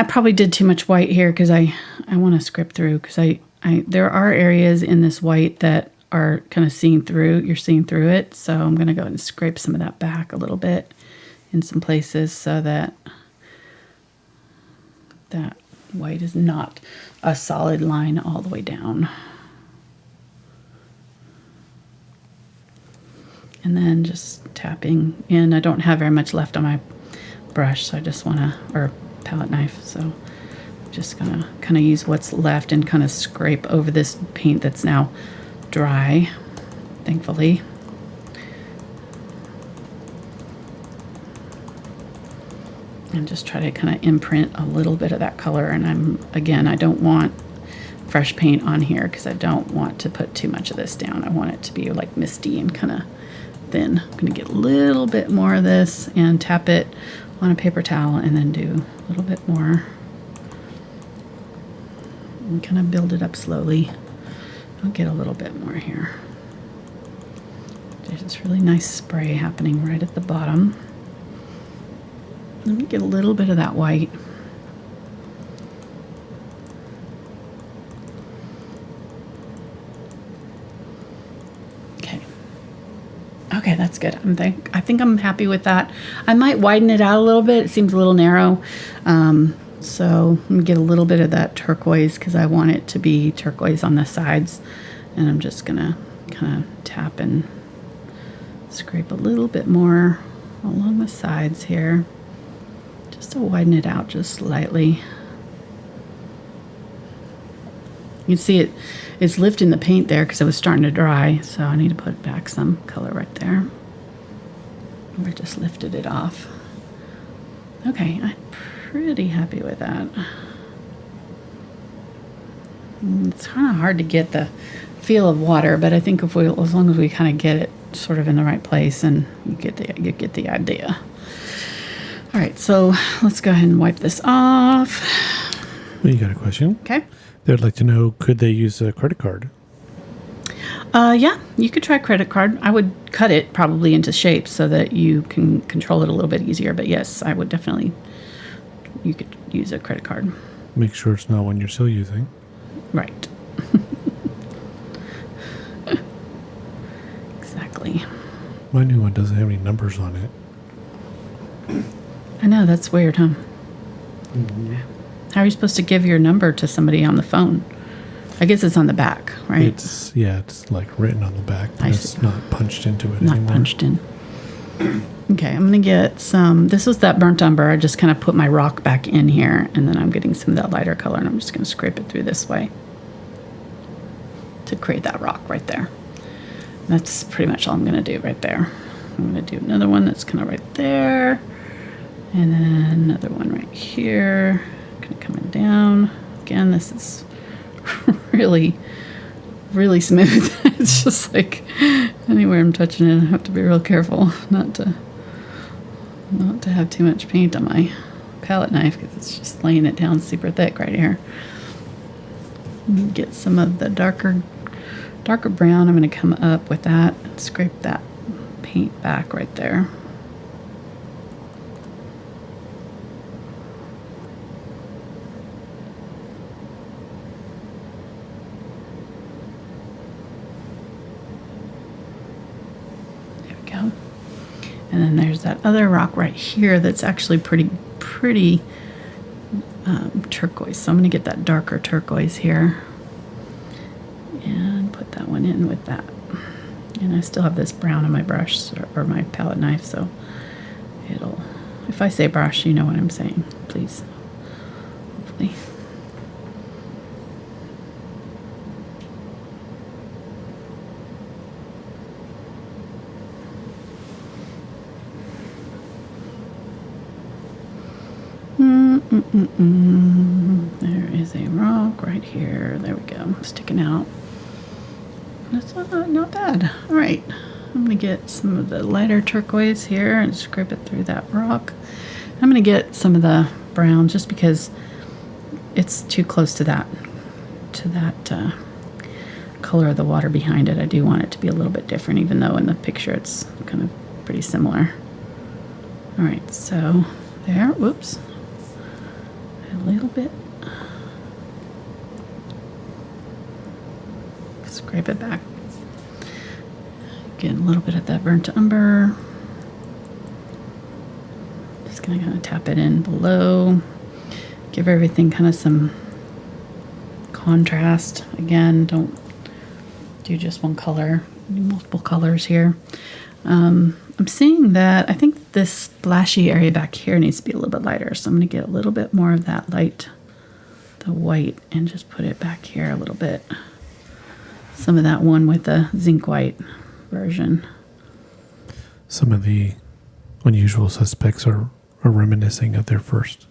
probably did too much white here because I want to script through because there are areas in this white that are kind of seeing through, you're seeing through it. So I'm going to go ahead and scrape some of that back a little bit in some places so that that white is not a solid line all the way down. And then just tapping in. I don't have very much left on my brush, so I just want to, or palette knife, so I'm just gonna kind of use what's left and kind of scrape over this paint that's now dry, thankfully. And just try to kind of imprint a little bit of that color. And I don't want fresh paint on here because I don't want to put too much of this down. I want it to be like misty and kind of thin. I'm going to get a little bit more of this and tap it on a paper towel and then do a little bit more and kind of build it up slowly. I'll get a little bit more here. There's this really nice spray happening right at the bottom. Let me get a little bit of that white. Okay, that's good. I think I'm happy with that. I might widen it out a little bit. It seems a little narrow. So let me get a little bit of that turquoise because I want it to be turquoise on the sides. And I'm just going to kind of tap and scrape a little bit more along the sides here just to widen it out just slightly. You can see it's lifting the paint there because it was starting to dry, so I need to put back some color right there. I just lifted it off. Okay, I'm pretty happy with that. It's kind of hard to get the feel of water, but I think as long as we kind of get it sort of in the right place, and you get the idea. All right, so let's go ahead and wipe this off. Well, you got a question? Okay. They'd like to know, could they use a credit card? Yeah, you could try credit card. I would cut it probably into shapes so that you can control it a little bit easier. But yes, I would definitely, you could use a credit card. Make sure it's not one you're still using. Right. Exactly. My new one doesn't have any numbers on it. I know, that's weird, huh? Mm-hmm. How are you supposed to give your number to somebody on the phone? I guess it's on the back, right? It's like written on the back, but it's not punched into it not anymore. Not punched in. Okay, I'm going to get some, this was that burnt umber. I just kind of put my rock back in here, and then I'm getting some of that lighter color, and I'm just going to scrape it through this way to create that rock right there. That's pretty much all I'm going to do right there. I'm going to do another one that's kind of right there, and then another one right here. Kind of coming down. Again, this is really, really smooth. It's just like anywhere I'm touching it, I have to be real careful not to have too much paint on my palette knife because it's just laying it down super thick right here. Get some of the darker brown. I'm going to come up with that and scrape that paint back right there. And then there's that other rock right here that's actually pretty turquoise. So I'm going to get that darker turquoise here and put that one in with that. And I still have this brown on my brush or my palette knife, so it'll, if I say brush, you know what I'm saying, please. Hopefully. There is a rock right here. There we go. Sticking out. That's not bad. All right. I'm going to get some of the lighter turquoise here and scrape it through that rock. I'm going to get some of the brown just because it's too close to that color of the water behind it. I do want it to be a little bit different, even though in the picture it's kind of pretty similar. All right. So there. Whoops. A little bit. Scrape it back. Get a little bit of that burnt umber. Just gonna kind of tap it in below. Give everything kind of some contrast. Again, don't do just one color. Do multiple colors here. I'm seeing that I think this splashy area back here needs to be a little bit lighter. So I'm going to get a little bit more of that light, the white, and just put it back here a little bit. Some of that one with the Zinc White version. Some of the unusual suspects are reminiscing of their first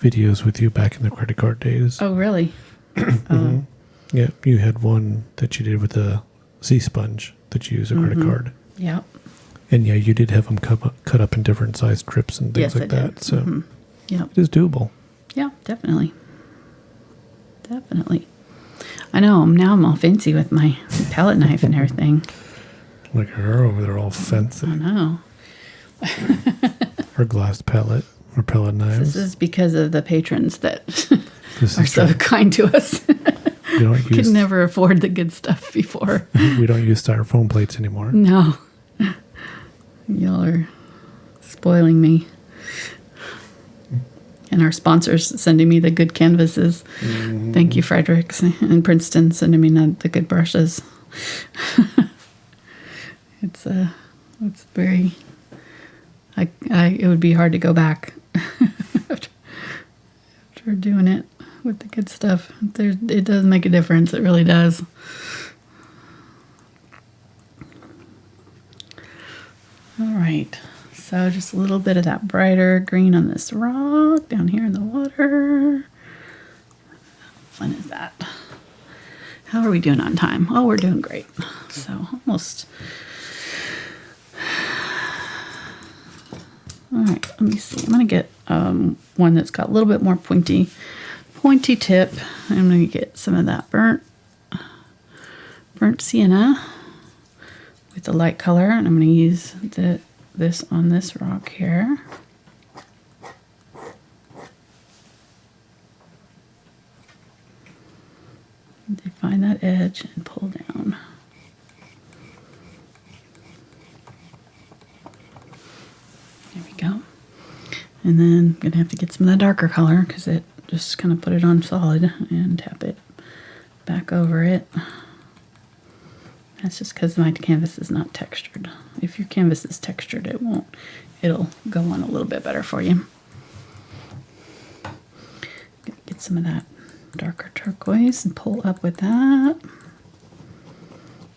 videos with you back in the credit card days. Oh, really? Mm-hmm. Yeah, you had one that you did with a Z sponge that you use a credit card. Yep. And yeah, you did have them cut up in different size strips and things Yes, like I that. did. So Yep. it is doable. Yeah, definitely. Definitely. I know. Now I'm all fancy with my palette knife and everything. Look at her over there, all fancy. I know. Her glass palette or palette knives. This is because of the patrons that This are is so true. kind to us. We don't Could use never afford the good stuff before. we don't use styrofoam plates anymore. No. Y'all are spoiling me. And our sponsors sending me the good canvases. Thank you, Fredrix and Princeton, sending me the good brushes. It's very. It would be hard to go back after doing it with the good stuff. It does make a difference. It really does. All right. So just a little bit of that brighter green on this rock down here in the water. How fun is that? How are we doing on time? Oh, we're doing great. So almost. All right, let me see. I'm going to get one that's got a little bit more pointy tip. I'm going to get some of that burnt sienna with the light color, and I'm going to use this on this rock here. Define that edge and pull down. There we go. And then I'm going to have to get some of the darker color because it just kind of put it on solid and tap it back over it. That's just because my canvas is not textured. If your canvas is textured, it'll go on a little bit better for you. Get some of that darker turquoise and pull up with that.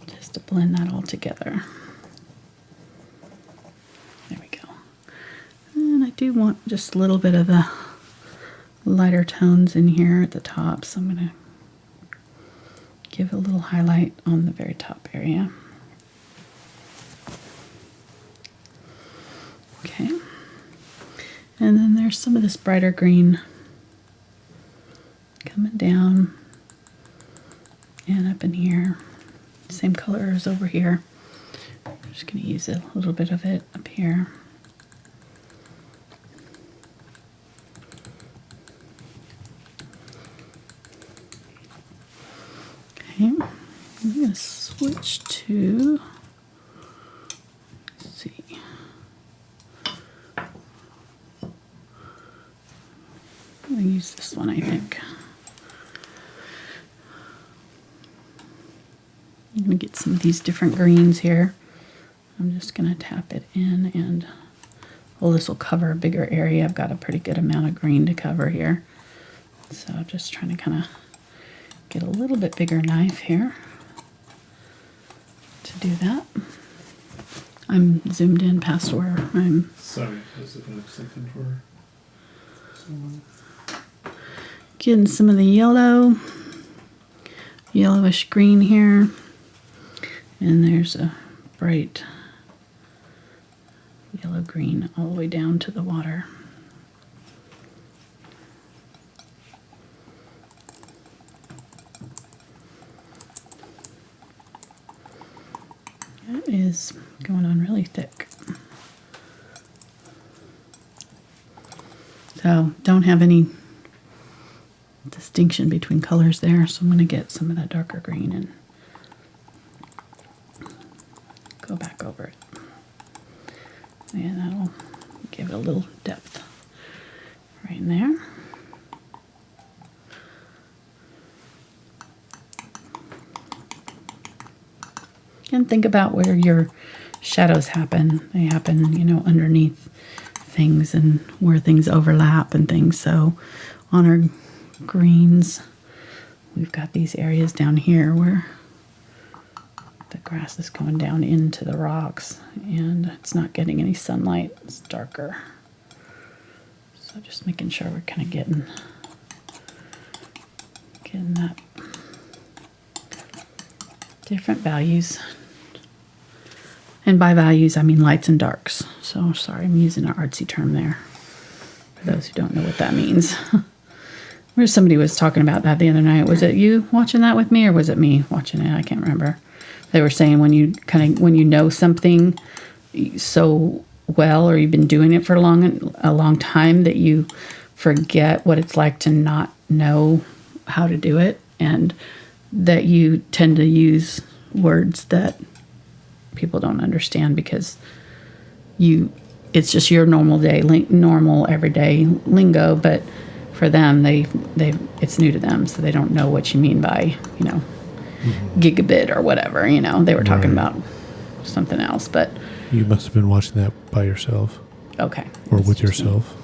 Just to blend that all together. There we go. And I do want just a little bit of the lighter tones in here at the top, so I'm going to give a little highlight on the very top area. Okay. And then there's some of this brighter green coming down and up in here. Same color as over here. I'm just going to use a little bit of it up here. Okay, I'm going to switch to, let's see, I'm going to use this one, I think. I'm going to get some of these different greens here. I'm just going to tap it in, and well, this will cover a bigger area. I've got a pretty good amount of green to cover here. So just trying to kind of get a little bit bigger knife here to do that. I'm zoomed in past where I'm. Sorry, I was looking up something for someone. Getting some of the yellowish green here. And there's a bright yellow green all the way down to the water. That is going on really thick. So don't have any distinction between colors there, so I'm going to get some of that darker green and go back over it. And that'll give it a little depth right in there. And think about where your shadows happen. They happen, underneath things and where things overlap and things. So on our greens, we've got these areas down here where the grass is going down into the rocks and it's not getting any sunlight. It's darker. So just making sure we're kind of getting that Different values. And by values, I mean lights and darks. So sorry, I'm using an artsy term there. For those who don't know what that means. Where somebody was talking about that the other night. Was it you watching that with me, or was it me watching it? I can't remember. They were saying when you know something so well, or you've been doing it for a long time, that you forget what it's like to not know how to do it, and that you tend to use words that people don't understand because it's just your normal everyday lingo, but for them, it's new to them, so they don't know what you mean by, gigabit or whatever. They were talking about something else, but you must have been watching that by yourself. Okay. Or with yourself.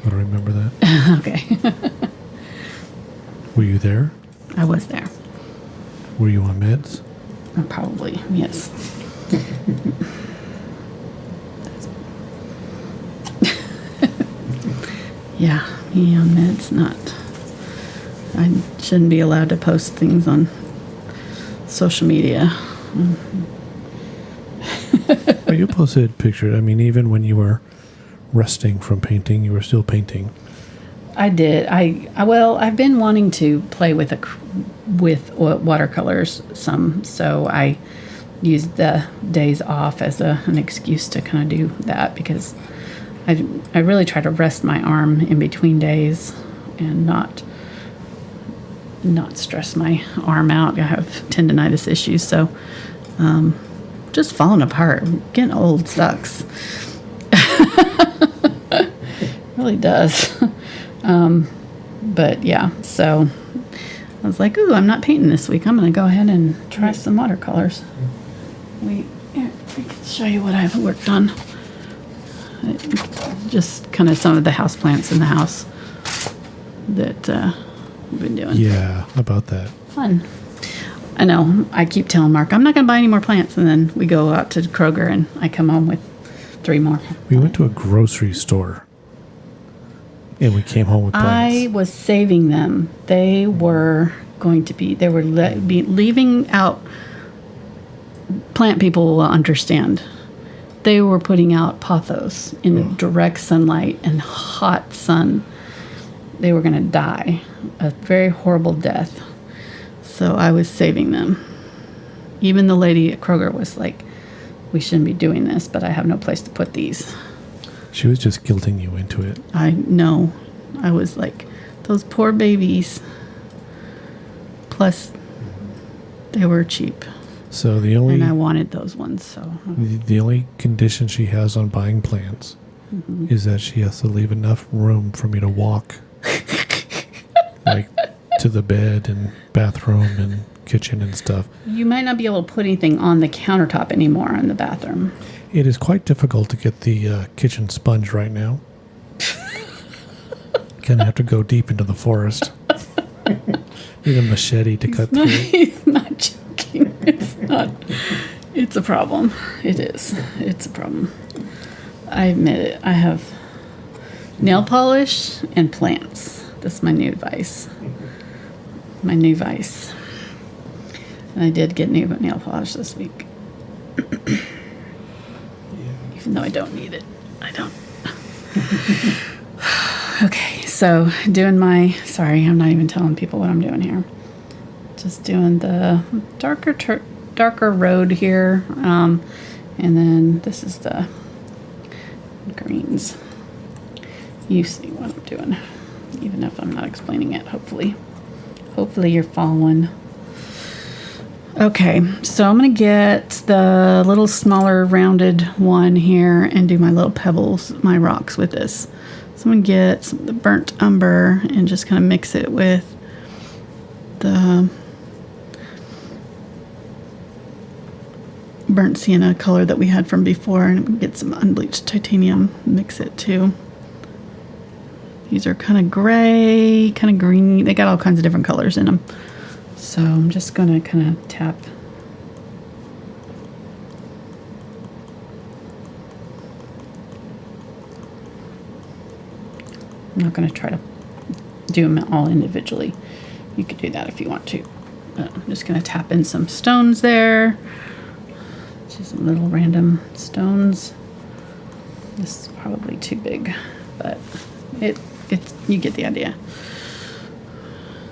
I don't remember that. Okay. Were you there? I was there. Were you on meds? Probably, yes. Yeah, me on meds, not. I shouldn't be allowed to post things on social media. Well, you posted pictures. I mean, even when you were resting from painting, you were still painting. I did. I've been wanting to play with watercolors some, so I used the days off as an excuse to kind of do that, because I really try to rest my arm in between days and not stress my arm out. I have tendonitis issues, so just falling apart. Getting old sucks. Really does. But yeah, so I was like, ooh, I'm not painting this week. I'm going to go ahead and try some watercolors. I can show you what I've worked on. Just kind of some of the house plants in the house that I've been doing. Yeah, about that. Fun. I know. I keep telling Mark, I'm not going to buy any more plants. And then we go out to Kroger and I come home with 3 more. We went to a grocery store and we came home with plants. I was saving them. They were leaving out. Plant people will understand. They were putting out pothos in the direct sunlight and hot sun. They were going to die a very horrible death. So I was saving them. Even the lady at Kroger was like, we shouldn't be doing this, but I have no place to put these. She was just guilting you into it. I know. I was like, those poor babies. Plus, they were cheap. So and I wanted those ones. So the only condition she has on buying plants is that she has to leave enough room for me to walk, like to the bed and bathroom and kitchen and stuff. You might not be able to put anything on the countertop anymore in the bathroom. It is quite difficult to get the kitchen sponge right now. Gonna have to go deep into the forest. Need a machete to cut through. He's not joking. It's not. It's a problem. It is. It's a problem. I admit it. I have nail polish and plants. That's my new vice. My new vice. And I did get new nail polish this week. Even though I don't need it. I don't. Okay, so sorry, I'm not even telling people what I'm doing here. Just doing the darker road here. And then this is the greens. You see what I'm doing, even if I'm not explaining it, hopefully. Hopefully you're following. Okay, so I'm going to get the little smaller rounded one here and do my little pebbles, my rocks with this. So I'm going to get some of the burnt umber and just kind of mix it with the burnt sienna color that we had from before, and get some unbleached titanium, mix it too. These are kind of gray, kind of green. They got all kinds of different colors in them. So I'm just going to kind of tap. I'm not going to try to do them all individually. You could do that if you want to. But I'm just going to tap in some stones there. Just some little random stones. This is probably too big, but you get the idea.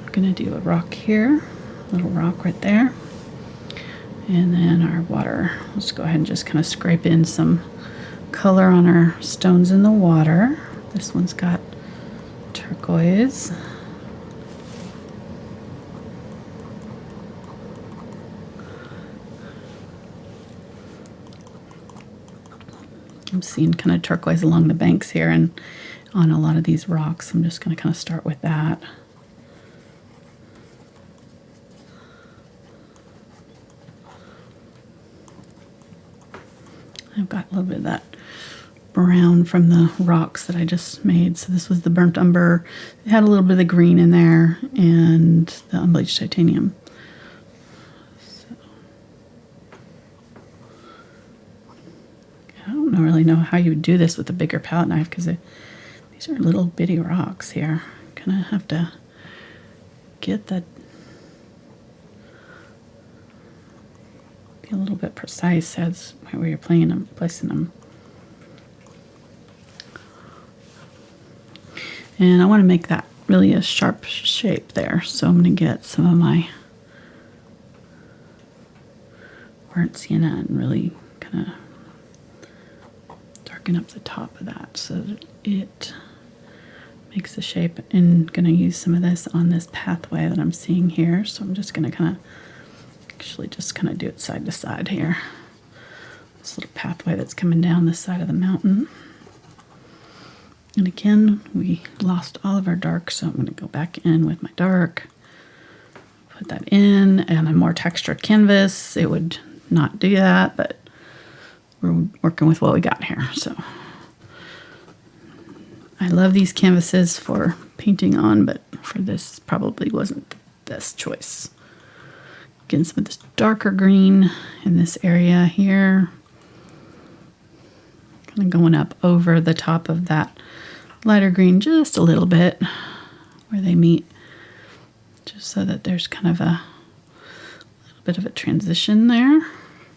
I'm going to do a rock here, a little rock right there. And then our water. Let's go ahead and just kind of scrape in some color on our stones in the water. This one's got turquoise. I'm seeing kind of turquoise along the banks here and on a lot of these rocks. I'm just going to kind of start with that. I've got a little bit of that brown from the rocks that I just made. So this was the burnt umber. It had a little bit of the green in there and the unbleached titanium. I don't really know how you would do this with a bigger palette knife because these are little bitty rocks here. Kind of have to get that, be a little bit precise as where you're placing them. And I want to make that really a sharp shape there. So I'm going to get some of my burnt sienna and really kind of darken up the top of that so that it makes the shape. And going to use some of this on this pathway that I'm seeing here. So I'm just going to kind of actually just kind of do it side to side here. This little pathway that's coming down this side of the mountain. And again, we lost all of our dark, so I'm going to go back in with my dark, put that in, and a more textured canvas. It would not do that, but we're working with what we got here. So I love these canvases for painting on, but for this probably wasn't the best choice. Getting some of this darker green in this area here. Kind of going up over the top of that lighter green just a little bit where they meet, just so that there's kind of a little bit of a transition there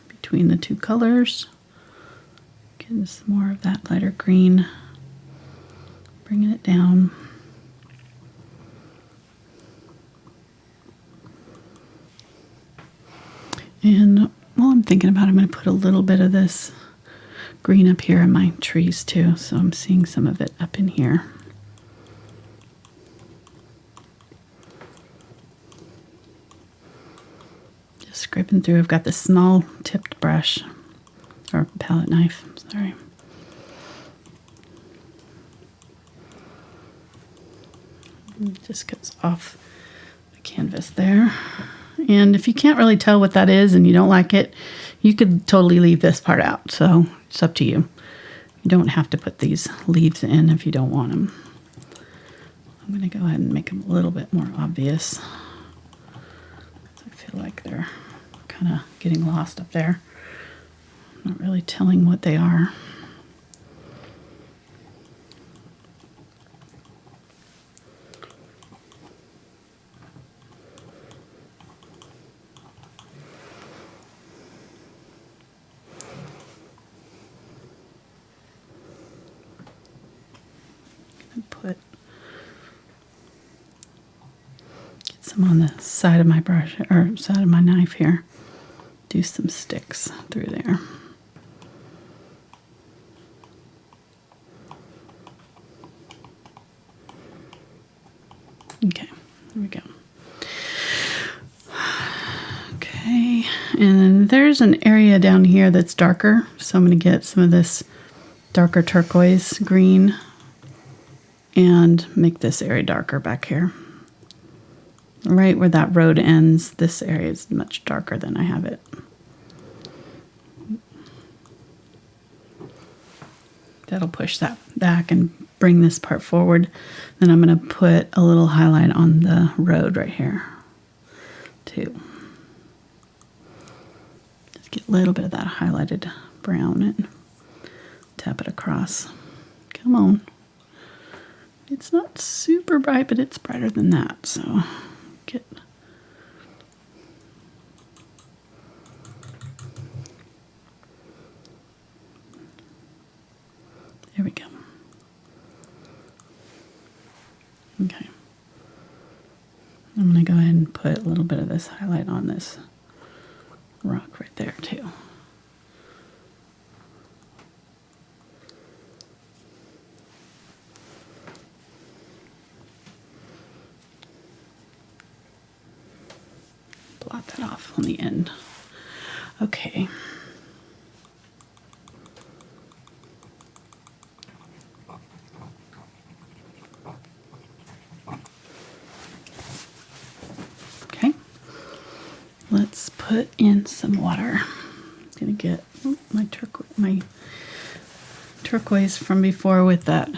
between the two colors. Getting some more of that lighter green, bringing it down. And while I'm thinking about it, I'm going to put a little bit of this green up here in my trees too, so I'm seeing some of it up in here. Just scraping through. I've got this small tipped brush, or palette knife, sorry. It just goes off the canvas there. And if you can't really tell what that is and you don't like it, you could totally leave this part out. So it's up to you. You don't have to put these leaves in if you don't want them. I'm going to go ahead and make them a little bit more obvious. I feel like they're kind of getting lost up there. I'm not really telling what they are. Get some on the side of my brush, or side of my knife here. Do some sticks through there. Okay, there we go. Okay, and then there's an area down here that's darker, so I'm going to get some of this darker turquoise green and make this area darker back here. Right where that road ends, this area is much darker than I have it. That'll push that back and bring this part forward. Then I'm going to put a little highlight on the road right here too. Just get a little bit of that highlighted brown and tap it across. Come on. It's not super bright, but it's brighter than that. So get There we go. Okay. I'm going to go ahead and put a little bit of this highlight on this rock right there too. Blot that off on the end. Okay. Okay. Let's put in some water. I'm gonna get my turquoise from before with that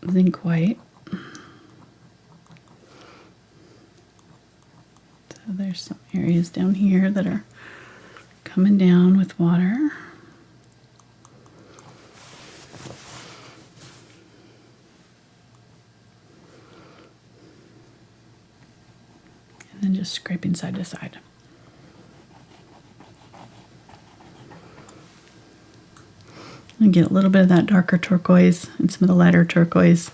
zinc white. So there's some areas down here that are coming down with water. And then just scraping side to side. And get a little bit of that darker turquoise and some of the lighter turquoise.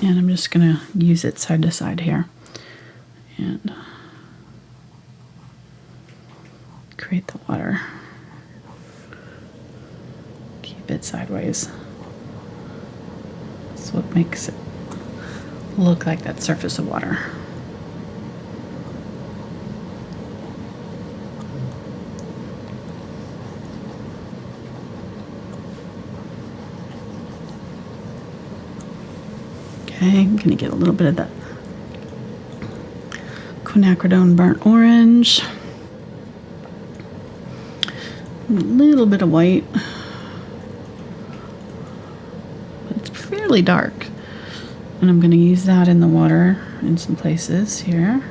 And I'm just going to use it side to side here. And create the water. Keep it sideways. That's what makes it look like that surface of water. Okay, I'm going to get a little bit of that Quinacridone burnt orange. A little bit of white. It's fairly dark. And I'm going to use that in the water in some places here.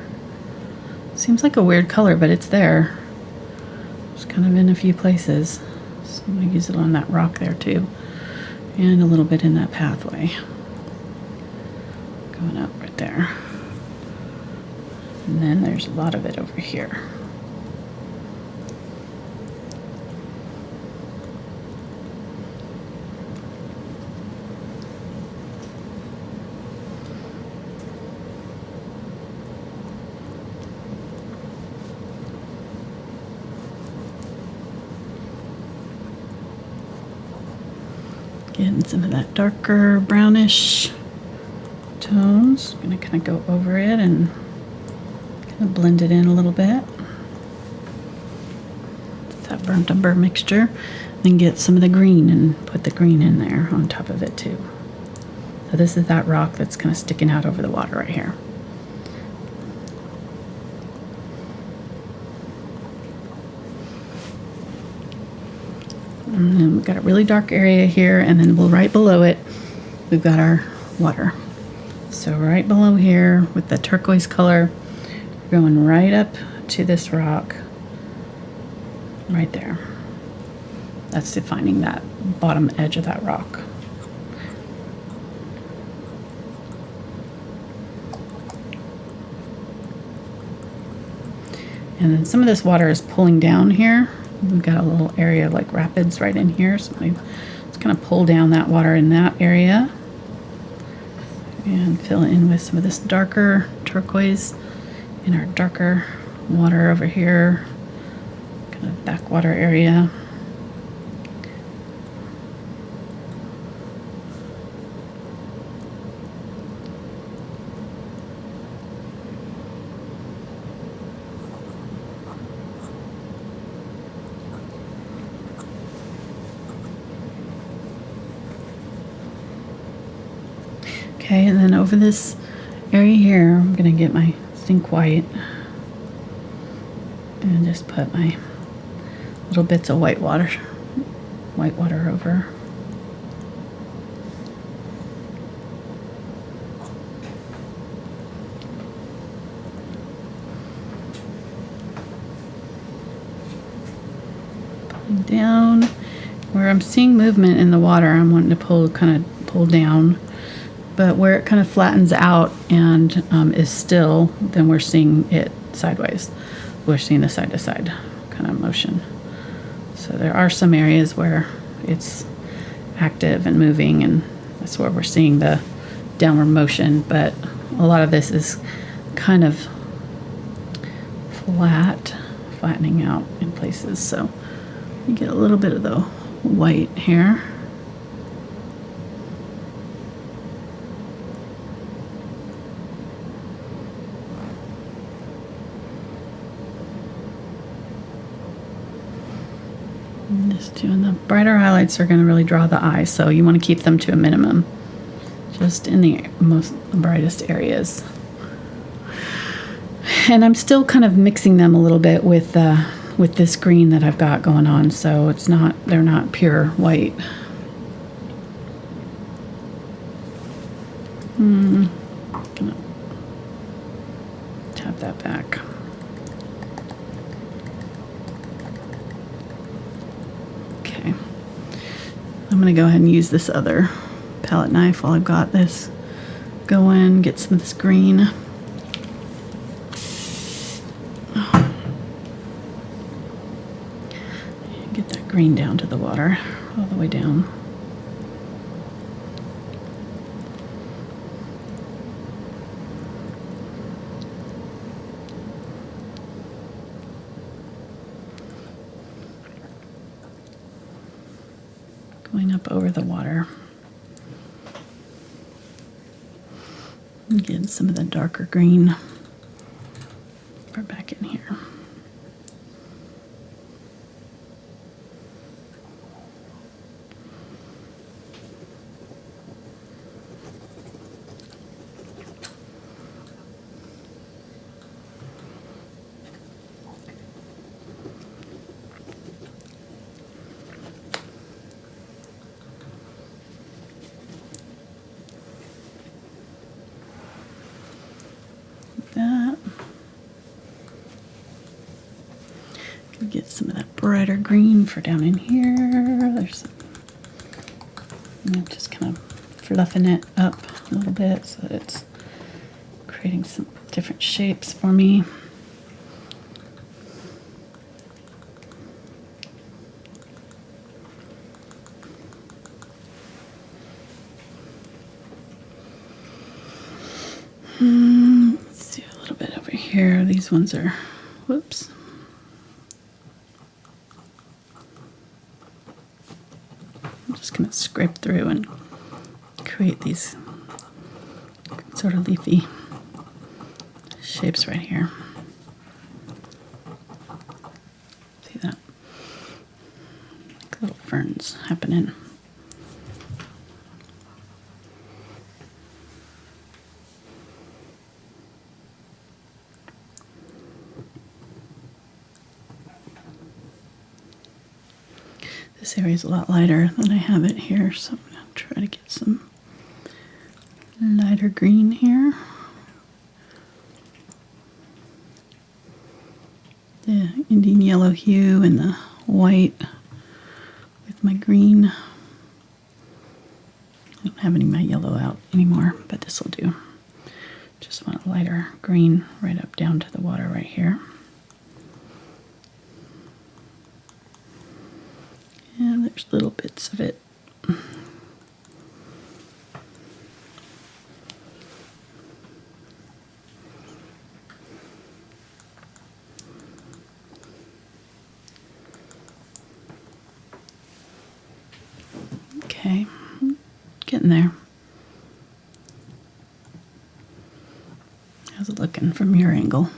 Seems like a weird color, but it's there. It's kind of in a few places. So I'm going to use it on that rock there too. And a little bit in that pathway. Going up right there. And then there's a lot of it over here. Getting some of that darker brownish tones. I'm going to kind of go over it and kind of blend it in a little bit. It's that burnt umber mixture. Then get some of the green and put the green in there on top of it too. So this is that rock that's kind of sticking out over the water right here. And then we've got a really dark area here, and then right below it, we've got our water. So right below here with the turquoise color, we're going right up to this rock right there. That's defining that bottom edge of that rock. And then some of this water is pulling down here. We've got a little area of like rapids right in here, so let's kind of pull down that water in that area. And fill it in with some of this darker turquoise in our darker water over here, kind of backwater area. Okay, and then over this area here, I'm going to get my Zinc White and just put my little bits of white water over. Pulling down. Where I'm seeing movement in the water, I'm wanting to kind of pull down. But where it kind of flattens out and is still, then we're seeing it sideways. We're seeing the side to side kind of motion. So there are some areas where it's active and moving, and that's where we're seeing the downward motion, but a lot of this is kind of flattening out in places. So you get a little bit of the white here. Just doing the brighter highlights are going to really draw the eye, so you want to keep them to a minimum, just in the brightest areas. And I'm still kind of mixing them a little bit with this green that I've got going on, so they're not pure white. Gonna tap that back. Okay, I'm gonna go ahead and use this other palette knife while I've got this going. Get some of this green. Get that green down to the water, all the way down. Going up over the water. And getting some of the darker green. Put back in here. That. Get some of that brighter green for down in here. There's some, just kind of fluffing it up a little bit so that it's creating some different shapes for me. Let's do a little bit over here. These ones are, whoops. I'm just going to scrape through and create these sort of leafy shapes right here. See that? Like little ferns happening. This area is a lot lighter than I have it here, so I'm going to try to get some lighter green here. The Indian yellow hue and the white with my green. I don't have any of my yellow out anymore, but this will do. Just want a lighter green right up down to the water right here. And there's little bits of it. Okay, getting there. How's it looking from your angle?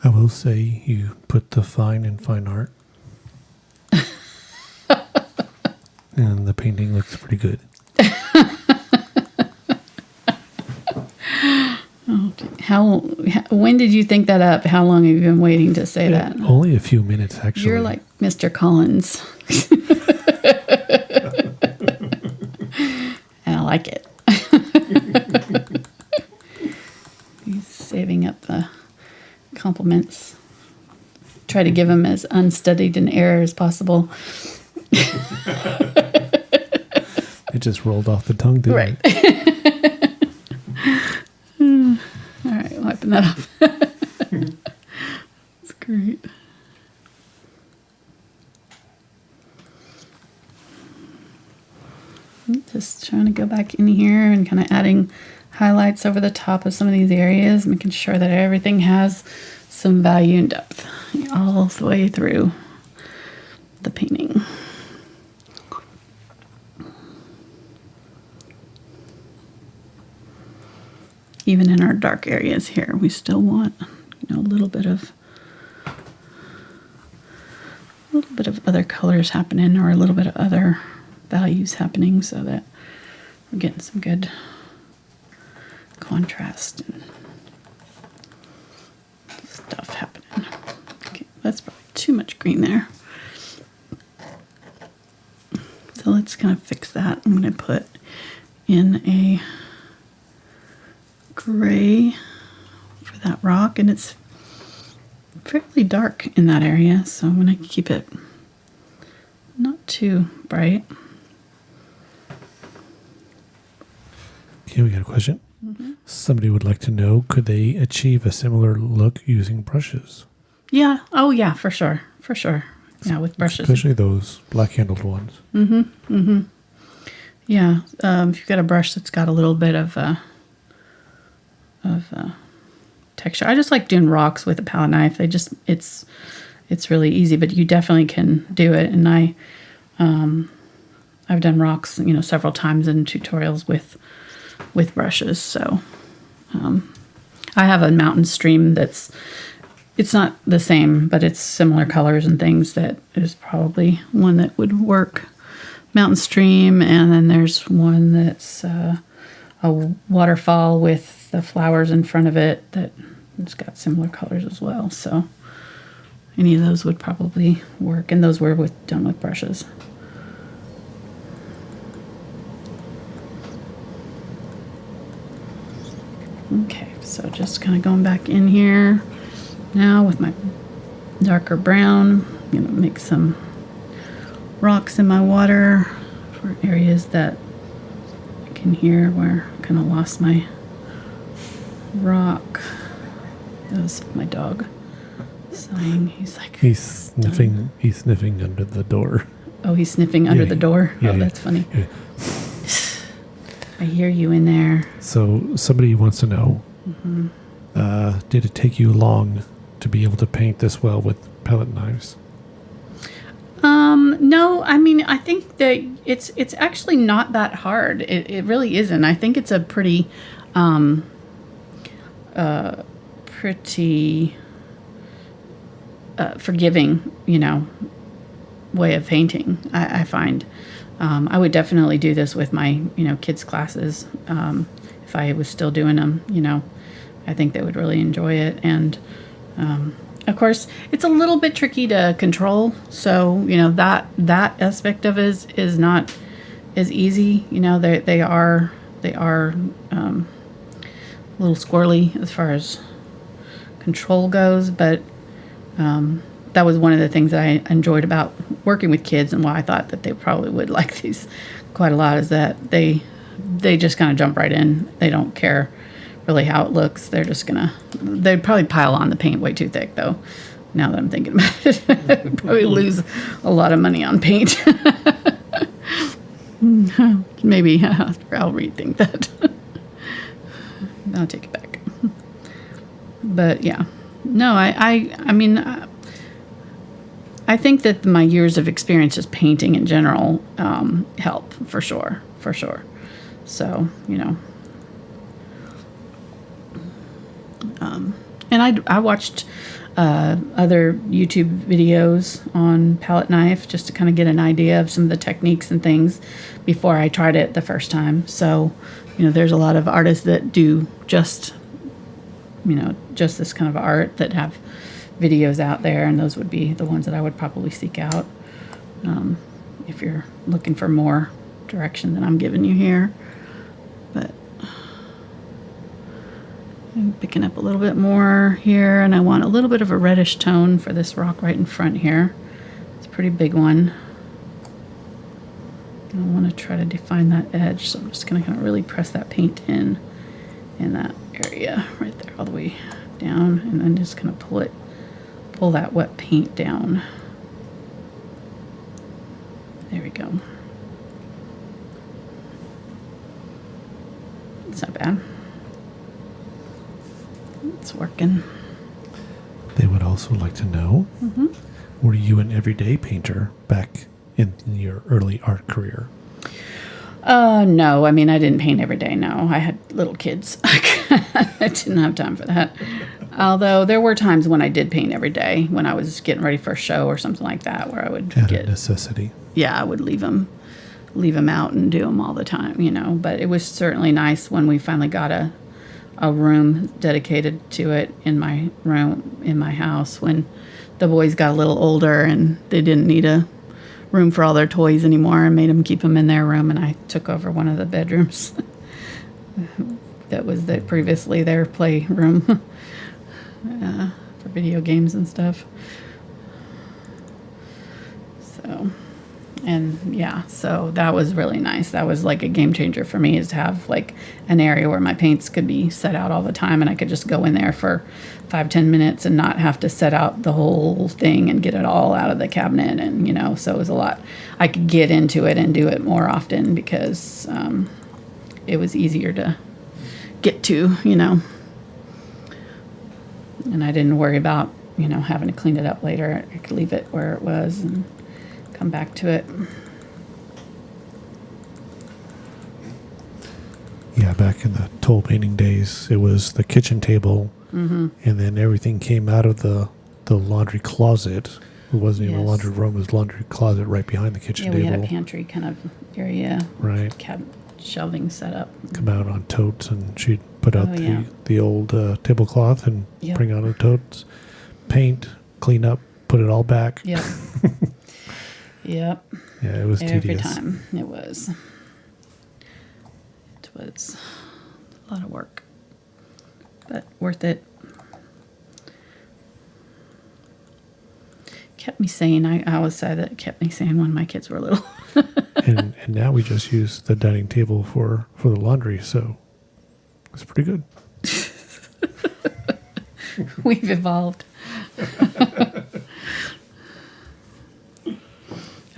I will say you put the fine in fine art. And the painting looks pretty good. When did you think that up? How long have you been waiting to say that? Only a few minutes, actually. You're like Mr. Collins. And I like it. He's saving up the compliments. Try to give him as unstudied an air as possible. It just rolled off the tongue, didn't Right. it? All right, wiping that off. That's great. Just trying to go back in here and kind of adding highlights over the top of some of these areas, making sure that everything has some value and depth all the way through the painting. Even in our dark areas here, we still want, you know, a little bit of other colors happening, or a little bit of other values happening, so that we're getting some good contrast and stuff happening. Okay, that's probably too much green there. So let's kind of fix that. I'm going to put in a gray for that rock, and it's fairly dark in that area, so I'm going to keep it not too bright. Okay, we got a question. Somebody would like to know, could they achieve a similar look using brushes? Yeah. Oh, yeah, for sure. For sure. Yeah, with brushes. Especially those black-handled ones. Yeah. If you've got a brush that's got a little bit of texture. I just like doing rocks with a palette knife. It's really easy, but you definitely can do it. And I've done rocks, you know, several times in tutorials with brushes. So I have a mountain stream it's not the same, but it's similar colors and things. That is probably one that would work. Mountain stream, and then there's one that's a waterfall with the flowers in front of it that it's got similar colors as well. So any of those would probably work, and those were done with brushes. Okay, so just kind of going back in here now with my darker brown. I'm going to make some rocks in my water for areas that I can hear where I kind of lost my rock. That was my dog sighing. He's like, He's sniffing under the door. oh, he's sniffing under the door. Yeah, Oh, that's funny. Yeah. I hear you in there. So somebody wants to know, did it take you long to be able to paint this well with palette knives? No, I mean, I think that it's actually not that hard. It really isn't. I think it's a pretty forgiving, you know, way of painting. I find I would definitely do this with my, you know, kids' classes if I was still doing them. You know, I think they would really enjoy it. And of course, it's a little bit tricky to control. So, you know, that aspect of it is not as easy. You know, they are a little squirrely as far as control goes. But that was one of the things that I enjoyed about working with kids, and why I thought that they probably would like these quite a lot, is that they just kind of jump right in. They don't care really how it looks. They'd probably pile on the paint way too thick, though, now that I'm thinking about it. Probably lose a lot of money on paint. Maybe I'll rethink that. I'll take it back. But yeah, no, I mean, I think that my years of experience just painting in general help for sure. So, you know, and I watched other YouTube videos on palette knife just to kind of get an idea of some of the techniques and things before I tried it the first time. So, you know, there's a lot of artists that do just this kind of art, that have videos out there, and those would be the ones that I would probably seek out if you're looking for more direction than I'm giving you here. But I'm picking up a little bit more here, and I want a little bit of a reddish tone for this rock right in front here. It's a pretty big one. I want to try to define that edge, so I'm just going to kind of really press that paint in that area right there all the way down, and then just kind of pull that wet paint down. There we go. That's not bad. It's working. They would also like to know, were you an everyday painter back in your early art career? No, I mean, I didn't paint every day. No, I had little kids. I didn't have time for that. Although there were times when I did paint every day when I was getting ready for a show or something like that, where I would Out of necessity. Yeah, I would leave them out and do them all the time, you know. But it was certainly nice when we finally got a room dedicated to it in my room in my house when the boys got a little older and they didn't need a room for all their toys anymore, and made them keep them in their room, and I took over one of the bedrooms that was previously their playroom for video games and stuff. So, and yeah, so that was really nice. That was like a game changer for me, is to have like an area where my paints could be set out all the time, and I could just go in there for 5-10 minutes and not have to set out the whole thing and get it all out of the cabinet. And, you know, so it was a lot. I could get into it and do it more often because it was easier to get to, you know. And I didn't worry about, you know, having to clean it up later. I could leave it where it was and come back to it. Yeah, back in the toll painting days, it was the kitchen table, and then everything came out of the laundry closet. It wasn't even a laundry room; it was a laundry closet right behind the kitchen table. Yeah, we had a pantry kind of area, right? Shelving set up. Come out on totes, and she'd put out the old tablecloth and bring out the totes, paint, clean up, put it all back. Yep. Yep. Yeah, it was Every tedious. time it was. It was a lot of work, but worth it. Kept me sane. I always say that it kept me sane when my kids were little. and now we just use the dining table for the laundry, so it's pretty good. We've evolved.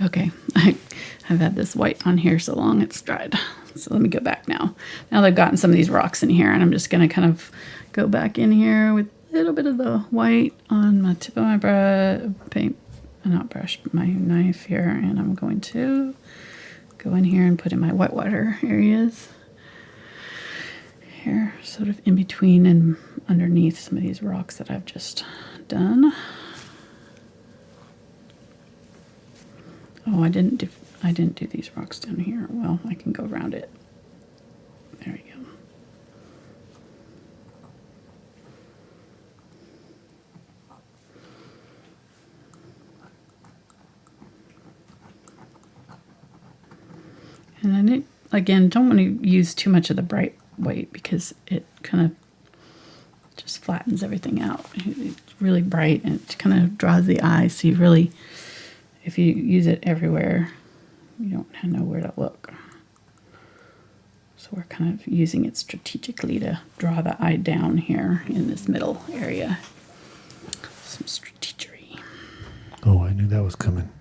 Okay, I've had this white on here so long it's dried. So let me go back now. Now they've gotten some of these rocks in here, and I'm just going to kind of go back in here with a little bit of the white on my tip of my my knife here, and I'm going to go in here and put in my wet water areas here, sort of in between and underneath some of these rocks that I've just done. Oh, I didn't do these rocks down here. Well, I can go around it. There we go. And then don't want to use too much of the bright white because it kind of just flattens everything out. It's really bright and it kind of draws the eye. So you really, if you use it everywhere, you don't know where to look. So we're kind of using it strategically to draw the eye down here in this middle area. Some strategery. Oh, I knew that was coming.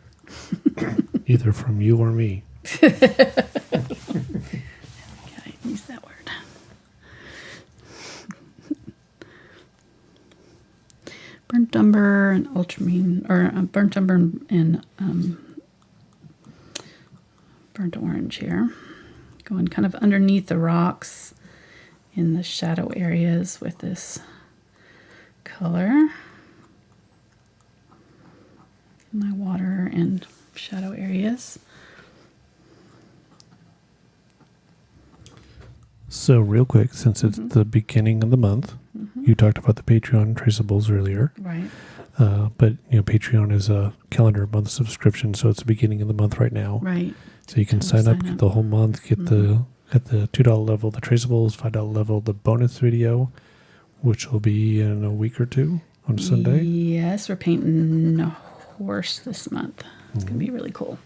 Either from you or me. Gotta use that word. Burnt umber and ultramarine, or burnt umber and burnt orange here. Going kind of underneath the rocks in the shadow areas with this color. In my water and shadow areas. So real quick, since it's the beginning of the month, you talked about the Patreon Traceables earlier. Right. But, Patreon is a calendar month subscription, so it's the beginning of the month right now. Right. So you can sign up, get the whole month, get at the $2 level, the Traceables, $5 level, the bonus video, which will be in a week or two on Sunday. Yes, we're painting a horse this month. It's going to be really cool.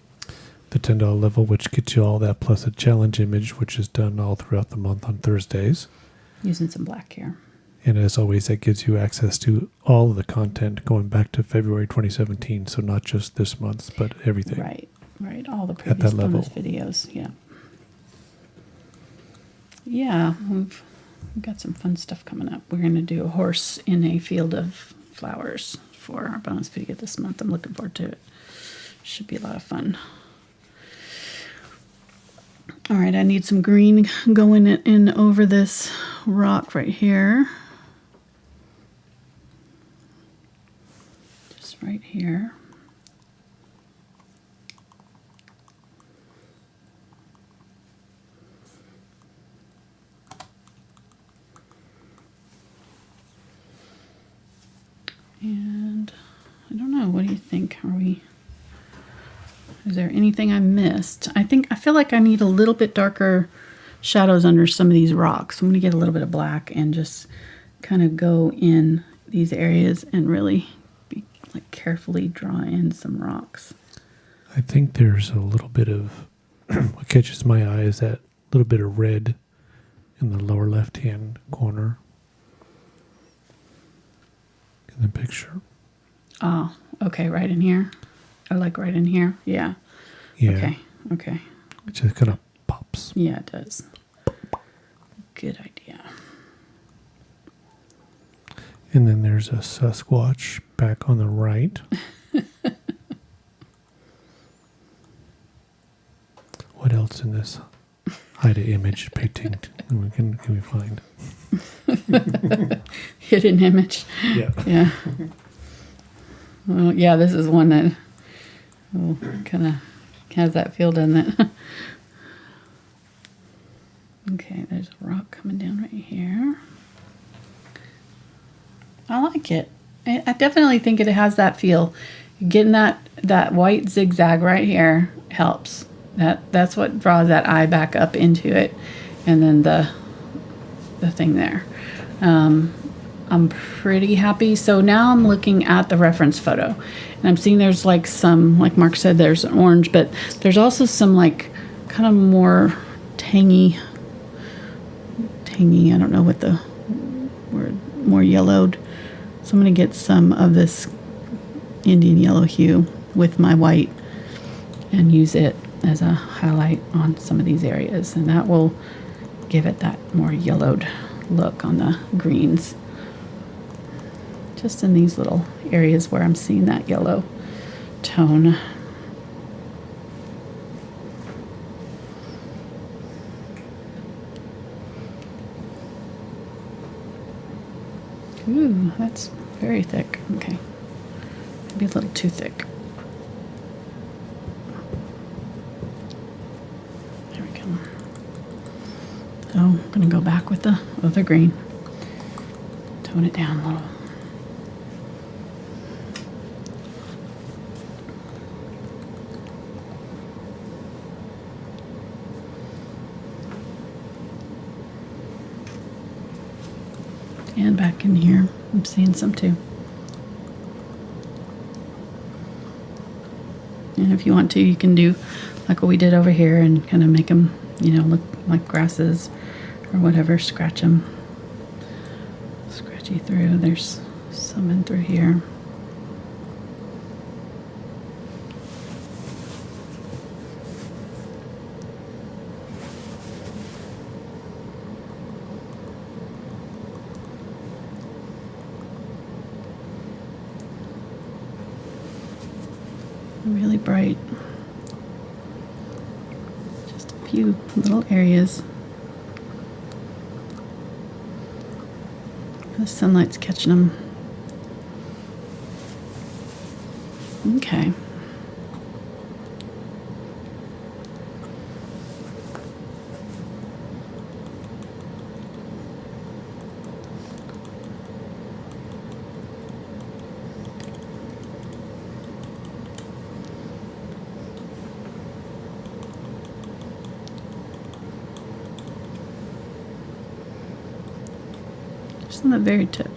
The $10 level, which gets you all that, plus a challenge image, which is done all throughout the month on Thursdays. Using some black here. And as always, that gives you access to all of the content going back to February 2017. So not just this month's, but everything. Right. All the previous bonus videos. Yeah. yeah, we've got some fun stuff coming up. We're going to do a horse in a field of flowers for our bonus video this month. I'm looking forward to it. Should be a lot of fun. All right, I need some green going in over this rock right here. Just right here. And I don't know, what do you think? Is there anything I missed? I feel like I need a little bit darker shadows under some of these rocks. I'm going to get a little bit of black and just kind of go in these areas and really be like carefully draw in some rocks. I think there's a little bit of, what catches my eye is that little bit of red in the lower left-hand corner in the picture. Oh, okay, right in here. I like right in here. Yeah. Yeah. Okay. It just kind of pops. Yeah, it does. Good idea. And then there's a Sasquatch back on the right. What else in this hide image painting can we find? Hidden image. Yeah. Yeah. Well, yeah, this is one that kind of has that feel, doesn't it? Okay, there's a rock coming down right here. I like it. I definitely think it has that feel. Getting that white zigzag right here helps. That's what draws that eye back up into it, and then the thing there. I'm pretty happy. So now I'm looking at the reference photo, and I'm seeing there's like some, like Mark said, there's an orange, but there's also some like kind of more tangy. I don't know what the word, more yellowed. So I'm going to get some of this Indian yellow hue with my white and use it as a highlight on some of these areas, and that will give it that more yellowed look on the greens. Just in these little areas where I'm seeing that yellow tone. Ooh, that's very thick. Okay. Maybe a little too thick. There we go. So I'm going to go back with the other green. Tone it down a little. And back in here, I'm seeing some too. And if you want to, you can do like what we did over here and kind of make them, look like grasses or whatever. Scratch them. Scratchy through. There's some in through here. Really bright. Just a few little areas. The sunlight's catching them. Okay. Just on the very tip.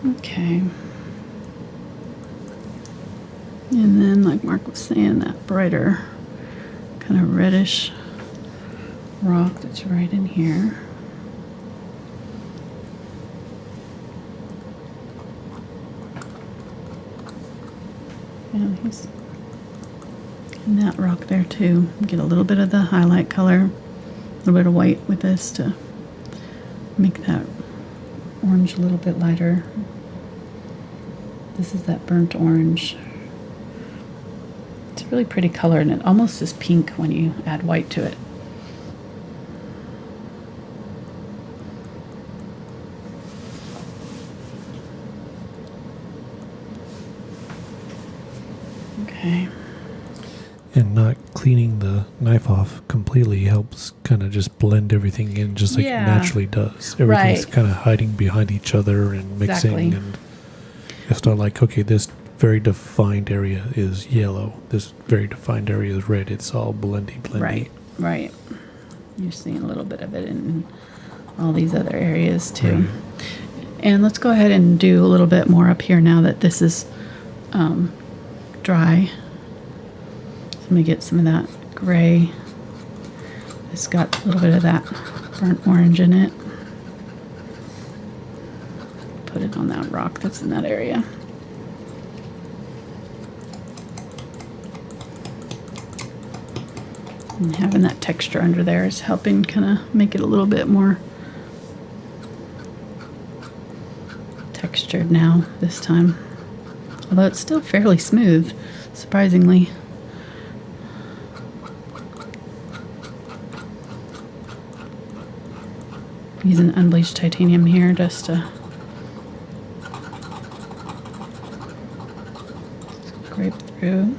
Okay. And then, like Mark was saying, that brighter kind of reddish rock that's right in here. Yeah, he's in that rock there too. Get a little bit of the highlight color, a little bit of white with this to make that orange a little bit lighter. This is that burnt orange. It's a really pretty color, and it almost is pink when you add white to it. Okay. And not cleaning the knife off completely helps kind of just blend everything in just like Yeah. it naturally does. Everything's Right. kind of hiding behind each other and mixing. Exactly. And it's not like, okay, this very defined area is yellow. This very defined area is red. It's all blendy. Right, right. You're seeing a little bit of it in all these other areas too. Right. And let's go ahead and do a little bit more up here now that this is dry. So let me get some of that gray. It's got a little bit of that burnt orange in it. Put it on that rock that's in that area. And having that texture under there is helping kind of make it a little bit more textured now this time. Although it's still fairly smooth, surprisingly. Using unbleached titanium here just to scrape through.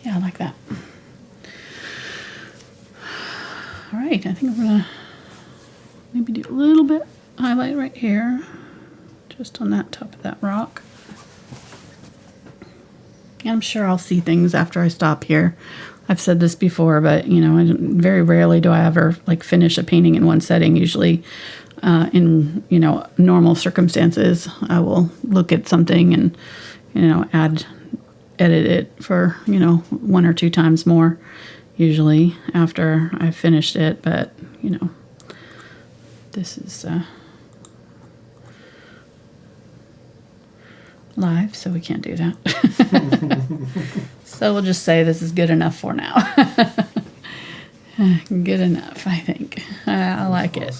Yeah, I like that. All right, I think I'm gonna maybe do a little bit highlight right here, just on that top of that rock. And I'm sure I'll see things after I stop here. I've said this before, but you know, very rarely do I ever like finish a painting in one setting. Usually, in normal circumstances, I will look at something and edit it for one or two times more. Usually after I've finished it, but this is live, so we can't do that. So we'll just say this is good enough for now. Good enough, I think. I like it.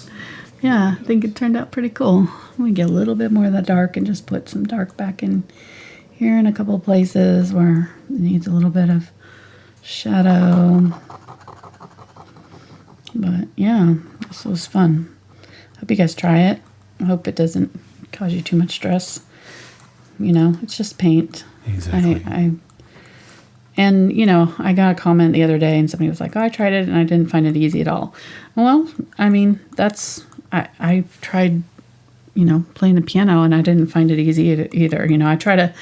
Yeah, I think it turned out pretty cool. We get a little bit more of that dark and just put some dark back in here in a couple of places where it needs a little bit of shadow. But yeah, this was fun. Hope you guys try it. I hope it doesn't cause you too much stress. It's just paint. Exactly. I got a comment the other day and somebody was like, oh, I tried it and I didn't find it easy at all. Well, I mean, I've tried, playing the piano and I didn't find it easy either. I try to,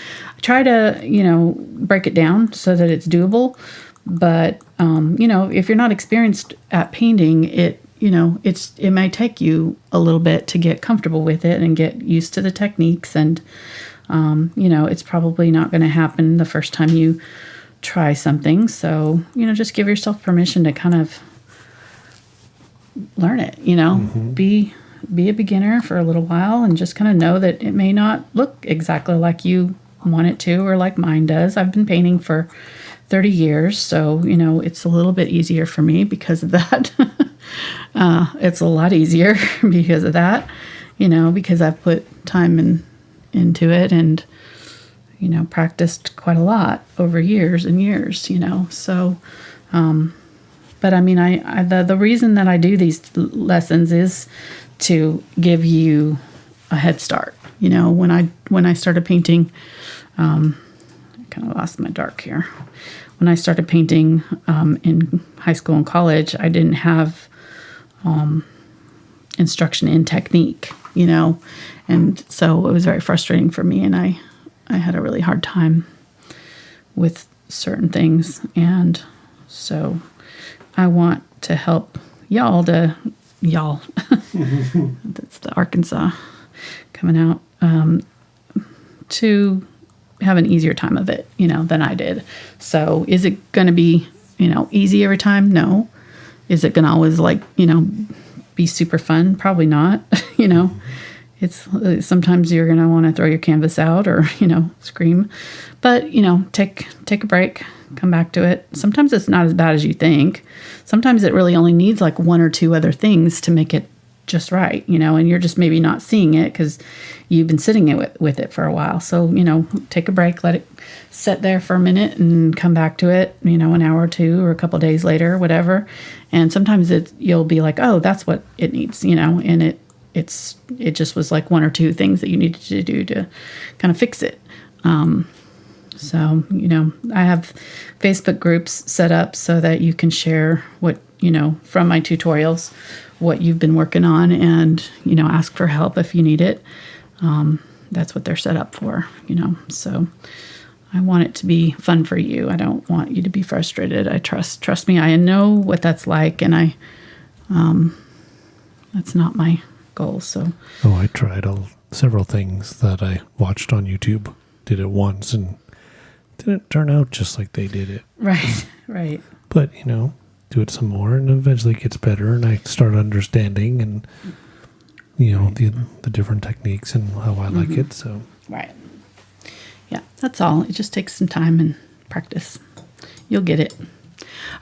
break it down so that it's doable. But, if you're not experienced at painting, it may take you a little bit to get comfortable with it and get used to the techniques. And, it's probably not going to happen the first time you try something. So, just give yourself permission to kind of learn it, be a beginner for a little while and just kind of know that it may not look exactly like you want it to or like mine does. I've been painting for 30 years, so, it's a little bit easier for me because of that. It's a lot easier because of that, because I've put time into it and, practiced quite a lot over years and years, so, but I mean, the reason that I do these lessons is to give you a head start. When I started painting, I kind of lost my dark here. When I started painting in high school and college, I didn't have instruction in technique, and so it was very frustrating for me, and I had a really hard time with certain things, and so I want to help y'all. That's the Arkansas coming out, to have an easier time of it, than I did. So is it going to be, easy every time? No. Is it going to always be super fun? Probably not. It's sometimes you're going to want to throw your canvas out or, scream, but, take a break, come back to it. Sometimes it's not as bad as you think. Sometimes it really only needs like one or two other things to make it just right, and you're just maybe not seeing it because you've been sitting with it for a while. So, take a break, let it sit there for a minute and come back to it, an hour or two or a couple of days later, whatever. And sometimes you'll be like, oh, that's what it needs, and it just was like one or two things that you needed to do to kind of fix it. So, I have Facebook groups set up so that you can share what, from my tutorials, what you've been working on and, ask for help if you need it. That's what they're set up for, so I want it to be fun for you. I don't want you to be frustrated. I trust me. I know what that's like. And that's not my goal. So, I tried several things that I watched on YouTube, did it once and didn't turn out just like they did it. Right. But, do it some more and eventually it gets better and I start understanding and, the different techniques and how I like it. So, right. Yeah, that's all. It just takes some time and practice. You'll get it.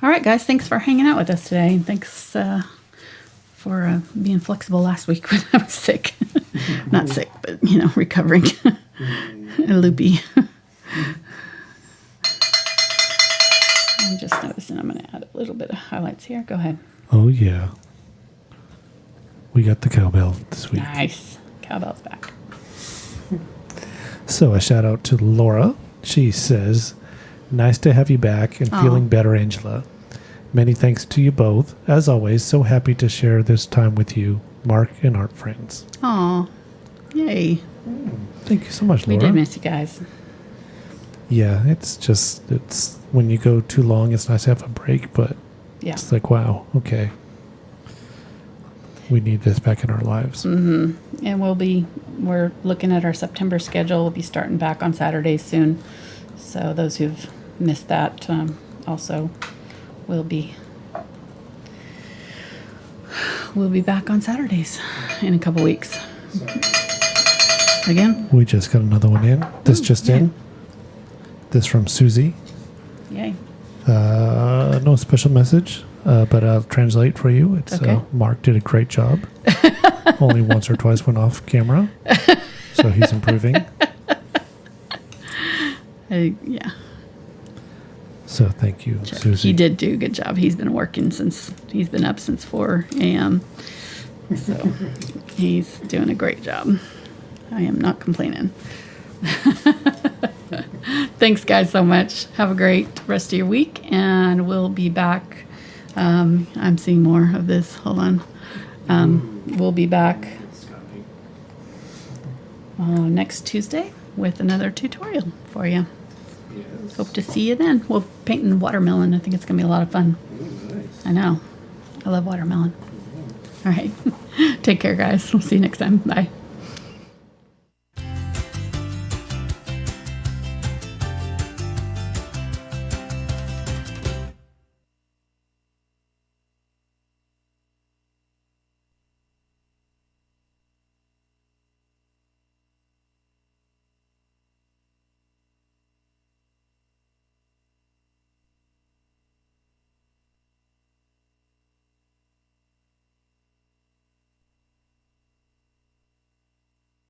All right, guys. Thanks for hanging out with us today. And thanks for being flexible last week when I was sick. Not sick, but, recovering. Loopy. I'm just noticing I'm going to add a little bit of highlights here. Go ahead. Oh, yeah. We got the cowbell this week. Nice. Cowbell's back. So a shout out to Laura. She says, nice to have you back and feeling better, Angela. Many thanks to you both. As always, so happy to share this time with you, Mark and Art friends. Aw. Yay. Thank you so much, Laura. We did miss you guys. Yeah, it's when you go too long, it's nice to have a break, but it's like, wow, okay. We need this back in our lives. Mm-hmm. And we're looking at our September schedule. We'll be starting back on Saturdays soon. So those who've missed that also will be back on Saturdays in a couple weeks. Again? We just got another one in. This in. This from Susie. Yay. No special message, but I'll translate for you. It's okay. Mark did a great job. Only once or twice went off camera, so he's improving. Yeah. So thank you, Susie. He did do a good job. He's been working he's been up since 4 a.m. So he's doing a great job. I am not complaining. Thanks, guys, so much. Have a great rest of your week, and we'll be back. I'm seeing more of this. Hold on. We'll be back next Tuesday with another tutorial for you. Yes. Hope to see you then. We'll paint in watermelon. I think it's going to be a lot of fun. Ooh, nice. I know. I love watermelon. All right. Take care, guys. We'll see you next time. Bye.